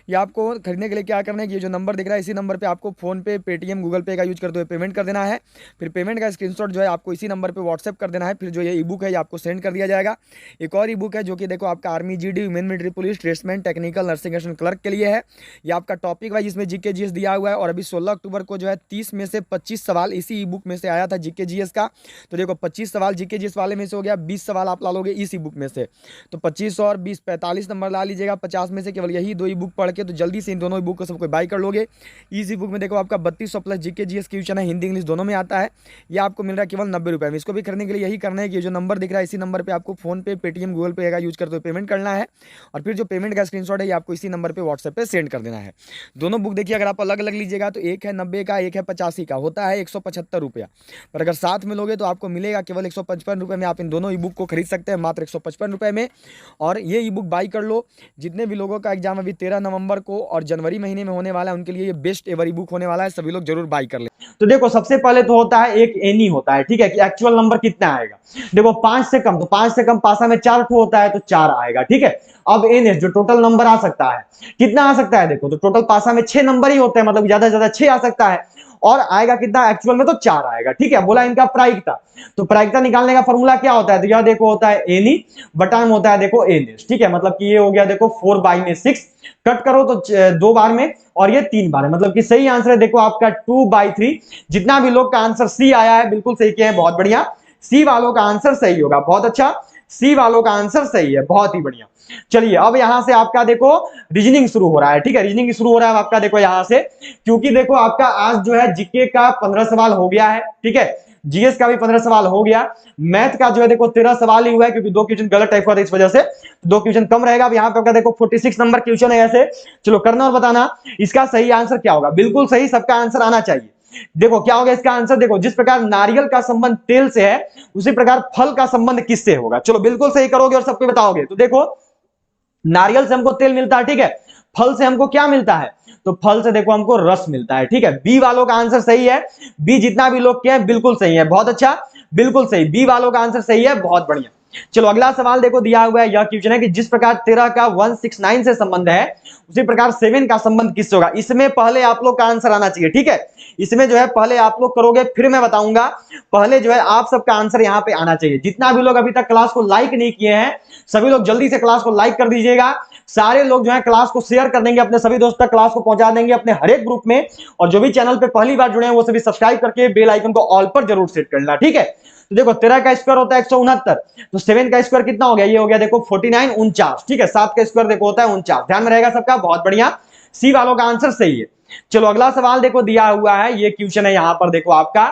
ये आपको खरीदने के लिए क्या करना है कि ये जो नंबर दिख रहा है इसी नंबर पे आपको फोन पे, पेटीएम, गूगल पे का यूज करते हुए पेमेंट कर देना है। फिर पेमेंट का स्क्रीनशॉट जो है आपको इसी नंबर पे व्हाट्सएप कर देना है। फिर जो ये ई बुक है ये आपको सेंड कर दिया जाएगा। एक और ई बुक है जो कि देखो आपका army GD, main military police, tradesman, technical, nursing assistant clerk के लिए है। ये आपका टॉपिक वाइज इसमें जीके जीएस दिया हुआ है। और अभी 16 अक्टूबर को जो है 30 में से 25 सवाल इसी ई बुक में से आया था जीके जीएस का। तो देखो 25 सवाल जीके जीएस वाले में से हो गया, 20 सवाल आप ला लोगे इस ई बुक में से। तो 25 और 20 45 नंबर ला लीजिएगा 50 में से, केवल यही 2 ई बुक पढ़ के तो जल्दी से इन दोनों ई बुक को सबको बाय कर लोगे। इस ई बुक में देखो आपका 3200 प्लस जीके जीएस क्वेश्चन है, हिंदी इंग्लिश दोनों में आता है। ये आपको मिल रहा है केवल 90 रुपये में। इसको भी खरीदने के लिए यही करना है कि जो नंबर दिख रहा है इसी नंबर पे आपको फोन पे, पेटीएम, गूगल पे का यूज करते हुए पेमेंट करना है। और फिर जो पेमेंट का स्क्रीनशॉट है ये आपको इसी नंबर पे व्हाट्सएप पे सेंड कर देना है। दोनों बुक देखिए अगर आप अलग अलग लीजिएगा तो एक है 90 का, एक है 85 का, होता है 175 रुपया। पर अगर साथ में लोगे तो आपको मिलेगा केवल 155 रुपये में। आप इन दोनों ई बुक को खरीद सकते हैं मात्र 155 रुपये में। और ये ई बुक बाई कर लो। जितने भी लोगों का एग्जाम अभी 13 नवंबर को और जनवरी महीने में होने वाला है उनके लिए ये बेस्ट एवर ई बुक होने वाला है, सभी लोग जरूर बाई कर ले। तो देखो सबसे पहले तो होता है एक एनी होता है, ठीक है, कि एक्चुअल नंबर कितना आएगा। देखो 5 से कम, तो 5 से कम पासा में 4 ठो होता है तो 4 आएगा, ठीक है। अब एन जो टोटल नंबर आ सकता है कितना आ सकता है, देखो तो टोटल पासा में 6 नंबर ही होते हैं, मतलब ज्यादा से ज्यादा 6 आ सकता है। और आएगा कितना एक्चुअल में, तो 4 आएगा, ठीक है। बोला इनका प्रायिकता, तो प्रायिकता निकालने का फॉर्मूला क्या होता है, तो यह देखो होता है एनी बटा में होता है देखो एन, ठीक है। मतलब कि ये हो गया देखो 4 बाई में 6 कट करो तो 2 बार में और ये 3 बार है, मतलब कि सही आंसर है देखो आपका 2/3। जितना भी लोग का आंसर सी आया है बिल्कुल सही किया है, बहुत बढ़िया। सी वालों का आंसर सही होगा, बहुत अच्छा, सी वालों का आंसर सही है, बहुत ही बढ़िया। चलिए अब यहां से आपका देखो रीजनिंग शुरू हो रहा है, ठीक है। रीजनिंग शुरू हो रहा है आपका देखो यहां से, क्योंकि देखो आपका आज जो है जीके का 15 सवाल हो गया है, ठीक है। जीएस का भी 15 सवाल हो गया। मैथ का जो है देखो 13 सवाल ही हुआ है, क्योंकि 2 क्वेश्चन गलत टाइप हुआ था, इस वजह से 2 क्वेश्चन कम रहेगा। अब यहाँ पे आपका देखो 46 नंबर क्वेश्चन है ऐसे। चलो करना और बताना इसका सही आंसर क्या होगा। बिल्कुल सही, सबका आंसर आना चाहिए। देखो क्या होगा इसका आंसर, देखो जिस प्रकार नारियल का संबंध तेल से है उसी प्रकार फल का संबंध किससे होगा। चलो बिल्कुल सही करोगे और सबको बताओगे। तो देखो नारियल से हमको तेल मिलता है, ठीक है। फल से हमको क्या मिलता है, तो फल से देखो हमको रस मिलता है, ठीक है। बी वालों का आंसर सही है। बी जितना भी लोग के हैं बिल्कुल सही है, बहुत अच्छा, बिल्कुल सही, बी वालों का आंसर सही है, बहुत बढ़िया। चलो अगला सवाल देखो दिया हुआ है, यह क्वेश्चन है कि जिस प्रकार 13 का 169 से संबंध है उसी प्रकार 7 का संबंध किससे होगा। इसमें पहले आप लोग का आंसर आना चाहिए, ठीक है। इसमें जो है पहले आप लोग करोगे फिर मैं बताऊंगा, पहले जो है आप सबका आंसर यहां पे आना चाहिए। जितना भी लोग अभी तक क्लास को लाइक नहीं किए हैं सभी लोग जल्दी से क्लास को लाइक कर दीजिएगा। सारे लोग जो है क्लास को शेयर कर देंगे, अपने सभी दोस्तों तक क्लास को पहुंचा देंगे अपने हर एक ग्रुप में। और जो भी चैनल पे पहली बार जुड़े हैं वो सभी सब्सक्राइब करके बेल आइकन को ऑल पर जरूर सेट करना, ठीक है। तो देखो 13 का स्क्वायर होता है 169, तो 7 का स्क्वायर कितना हो गया, ये हो गया देखो 49 49, ठीक है। 7 का स्क्वायर देखो होता है 49, ध्यान में रहेगा सबका, बहुत बढ़िया। सी वालों का आंसर सही है। चलो अगला सवाल देखो दिया हुआ है, ये क्वेश्चन है यहां पर देखो आपका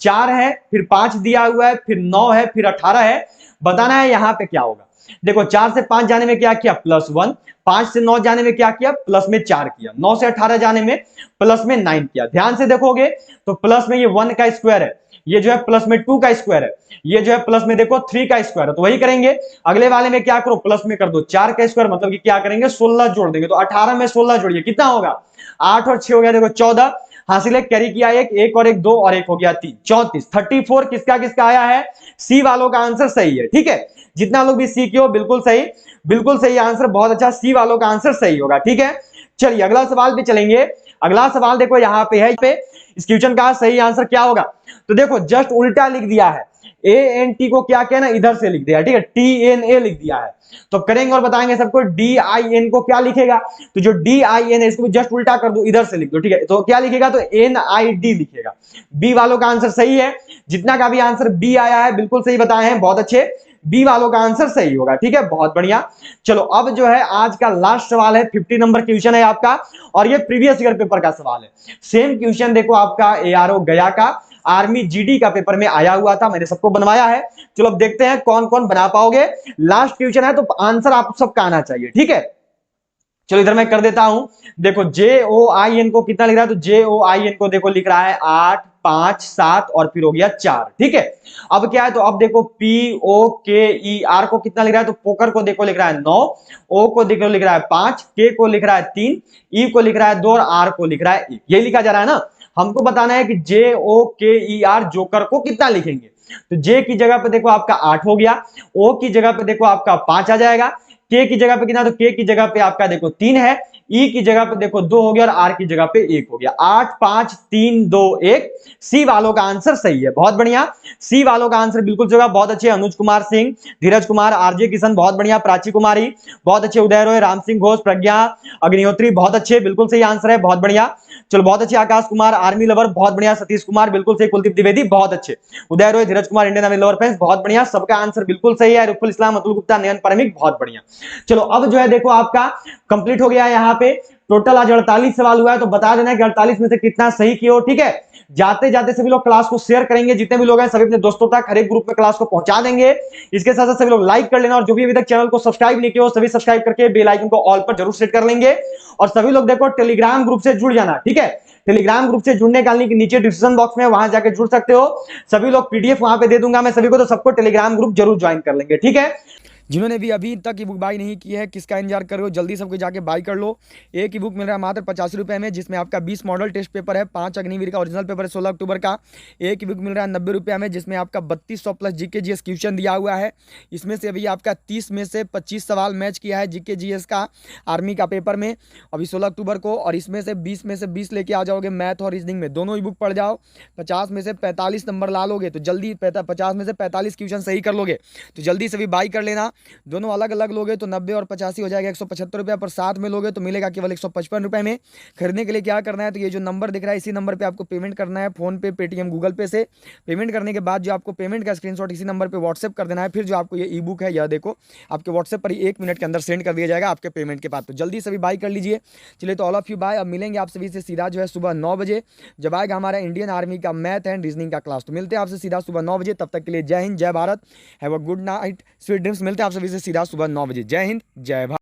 4 है, फिर 5 दिया हुआ है, फिर 9 है, फिर 18 है। बताना है यहां पे क्या होगा। देखो 4 से 5 जाने में क्या किया, +1, 5 से 9 जाने में क्या किया, प्लस में 4 किया, 9 से 18 जाने में प्लस में 9 किया। ध्यान से देखोगे तो प्लस में ये 1 का स्क्वायर है, ये जो है प्लस में 2 का स्क्वायर है, ये जो है प्लस में देखो 3 का स्क्वायर है, तो वही करेंगे। अगले वाले में क्या करो, प्लस में कर दो 4 का स्क्वायर, मतलब कि क्या करेंगे 16 जोड़ देंगे। तो 18 में 16 जोड़िए कितना होगा, 8 और 6 हो गया देखो 14, हासिल है, कैरी किया एक और एक 2 और एक हो गया 3, 34। 34 किसका किसका आया है, सी वालों का आंसर सही है, ठीक है। जितना लोग भी सी के हो बिल्कुल सही, बिल्कुल सही आंसर, बहुत अच्छा, सी वालों का आंसर सही होगा, ठीक है। चलिए अगला सवाल पे चलेंगे। अगला सवाल देखो यहाँ पे है, इस क्वेश्चन का सही आंसर क्या होगा? तो देखो जस्ट उल्टा लिख दिया है, ए एन टी को क्या कहना, इधर से लिख दिया, ठीक है, टी एन ए लिख दिया है। तो करेंगे और बताएंगे सबको, डी आई एन को क्या लिखेगा, तो जो डी आई एन है इसको जस्ट उल्टा कर दो, इधर से लिख दो, ठीक है, तो क्या लिखेगा, तो एन आई डी लिखेगा। बी वालों का आंसर सही है, जितना का भी आंसर बी आया है बिल्कुल सही बताए हैं, बहुत अच्छे, बी वालों का आंसर सही होगा, ठीक है, बहुत बढ़िया। चलो अब जो है आज का लास्ट सवाल है, 50 नंबर क्वेश्चन है आपका, और ये प्रीवियस ईयर पेपर का सवाल है। सेम क्वेश्चन देखो आपका एआरओ गया का आर्मी जीडी का पेपर में आया हुआ था, मैंने सबको बनवाया है। चलो अब देखते हैं कौन कौन बना पाओगे, लास्ट क्वेश्चन है तो आंसर आप सबका आना चाहिए, ठीक है। चलो इधर मैं कर देता हूं, देखो जे ओ आई एन को कितना लिख रहा है, तो जे ओ आई एन को देखो लिख रहा है 8 5 7 और फिर हो गया 4, ठीक है। अब क्या है, तो अब देखो पी ओ के ई आर को कितना लिख रहा है, तो पोकर को देखो लिख रहा है 9, ओ को देखो लिख रहा है 5, के को लिख रहा है 3, ई को लिख रहा है 2 और आर को लिख रहा है 1। ये लिखा जा रहा है ना, हमको बताना है कि जे ओ के ई आर जोकर को कितना लिखेंगे। तो जे की जगह पे देखो आपका 8 हो गया, ओ की जगह पे देखो आपका 5 आ जाएगा, के की जगह पे कितना, तो के की जगह पे आपका देखो 3 है, ई की जगह पे देखो 2 हो गया और आर की जगह पे 1 हो गया। 8 5 3 2 1, सी वालों का आंसर सही है, बहुत बढ़िया, सी वालों का आंसर बिल्कुल सही होगा, बहुत अच्छे। अनुज कुमार सिंह, धीरज कुमार, आरजे किशन बहुत बढ़िया, प्राची कुमारी बहुत अच्छे, उदय रॉय, राम सिंह घोष, प्रज्ञा अग्निहोत्री बहुत अच्छे, बिल्कुल सही आंसर है, बहुत बढ़िया। चलो बहुत अच्छे, आकाश कुमार आर्मी लवर बहुत बढ़िया, सतीश कुमार बिल्कुल सही, कुलदीप द्विवेदी बहुत अच्छे, Uday Roy, Dheeraj Kumar Indian army lover fans बहुत बढ़िया, सबका आंसर बिल्कुल सही है। रुफुल इस्लाम, अतुल गुप्ता, नयन परमिक बहुत बढ़िया। चलो अब जो है देखो आपका कंप्लीट हो गया है, यहाँ पे टोटल आज 48 सवाल हुआ है, तो बता देना कि 48 में से कितना सही किए हो, ठीक है। जाते जाते सभी लोग क्लास को शेयर करेंगे, जितने भी लोग हैं सभी अपने दोस्तों तक हर एक ग्रुप में क्लास को पहुंचा देंगे। इसके साथ साथ सभी लोग लाइक कर लेना, और जो भी अभी तक चैनल को सब्सक्राइब नहीं किया हो सभी सब्सक्राइब करके बेल आइकन को ऑल पर जरूर सेट कर लेंगे। और सभी लोग देखो टेलीग्राम ग्रुप से जुड़ जाना, ठीक है। टेलीग्राम ग्रुप से जुड़ने का लिंक नीचे डिस्क्रिप्शन बॉक्स में, वहां जाकर जुड़ सकते हो। सभी लोग पीडीएफ वहां पे दे दूंगा मैं सभी को, तो सबको टेलीग्राम ग्रुप जरूर ज्वाइन कर लेंगे, ठीक है। जिन्होंने भी अभी तक ई बुक बाई नहीं की है, किसका इंतजार कर रहे हो, जल्दी सबको जाके बाई कर लो। एक ई बुक मिल रहा है मात्र 85 रुपये में, जिसमें आपका 20 मॉडल टेस्ट पेपर है, 5 अग्निवीर का ओरिजिनल पेपर है 16 अक्टूबर का। एक ई बुक मिल रहा है 90 रुपये में, जिसमें आपका 3200 प्लस जीके जीएस क्वेश्चन दिया हुआ है। इसमें से अभी आपका 30 में से 25 सवाल मैच किया है जीके जीएस का आर्मी का पेपर में अभी 16 अक्टूबर को, और इसमें से 20 में से 20 लेके आ जाओगे मैथ और रीजनिंग में, दोनों ई बुक पढ़ जाओ। 50 में से 45 नंबर ला लोगे तो जल्दी 50 में से 45 क्वेश्चन सही कर लोगे, तो जल्दी से भी बाई कर लेना। दोनों अलग अलग लोगे तो 90 और 85 हो जाएगा 175 रुपये, पर साथ में लोगे तो मिलेगा केवल 155 रुपये में। खरीदने के लिए क्या करना है, तो ये जो नंबर दिख रहा है इसी नंबर पे आपको पेमेंट करना है, फोन पे, पेटीएम, गूगल पे से। पेमेंट करने के बाद जो आपको पेमेंट का स्क्रीनशॉट इसी नंबर पे व्हाट्सएप कर देना है। फिर जो आपको ये ई बुक है, यह देखो आपके व्हाट्सएप पर ही 1 मिनट के अंदर सेंड कर दिया जाएगा आपके पेमेंट के बाद, तो जल्दी से भी बाई कर लीजिए। चलिए तो ऑल ऑफ यू बाय। अब मिलेंगे आप सभी से सीधा जो है सुबह 9 बजे, जब आएगा हमारा इंडियन आर्मी का मैथ एंड रीजनिंग का क्लास। तो मिलते हैं आपसे सीधा सुबह 9 बजे, तब तक के लिए जय हिंद, जय Bharat, have a good night, sweet dreams. मिलते हैं आप सभी से सीधा सुबह 9 बजे। जय हिंद, जय भारत।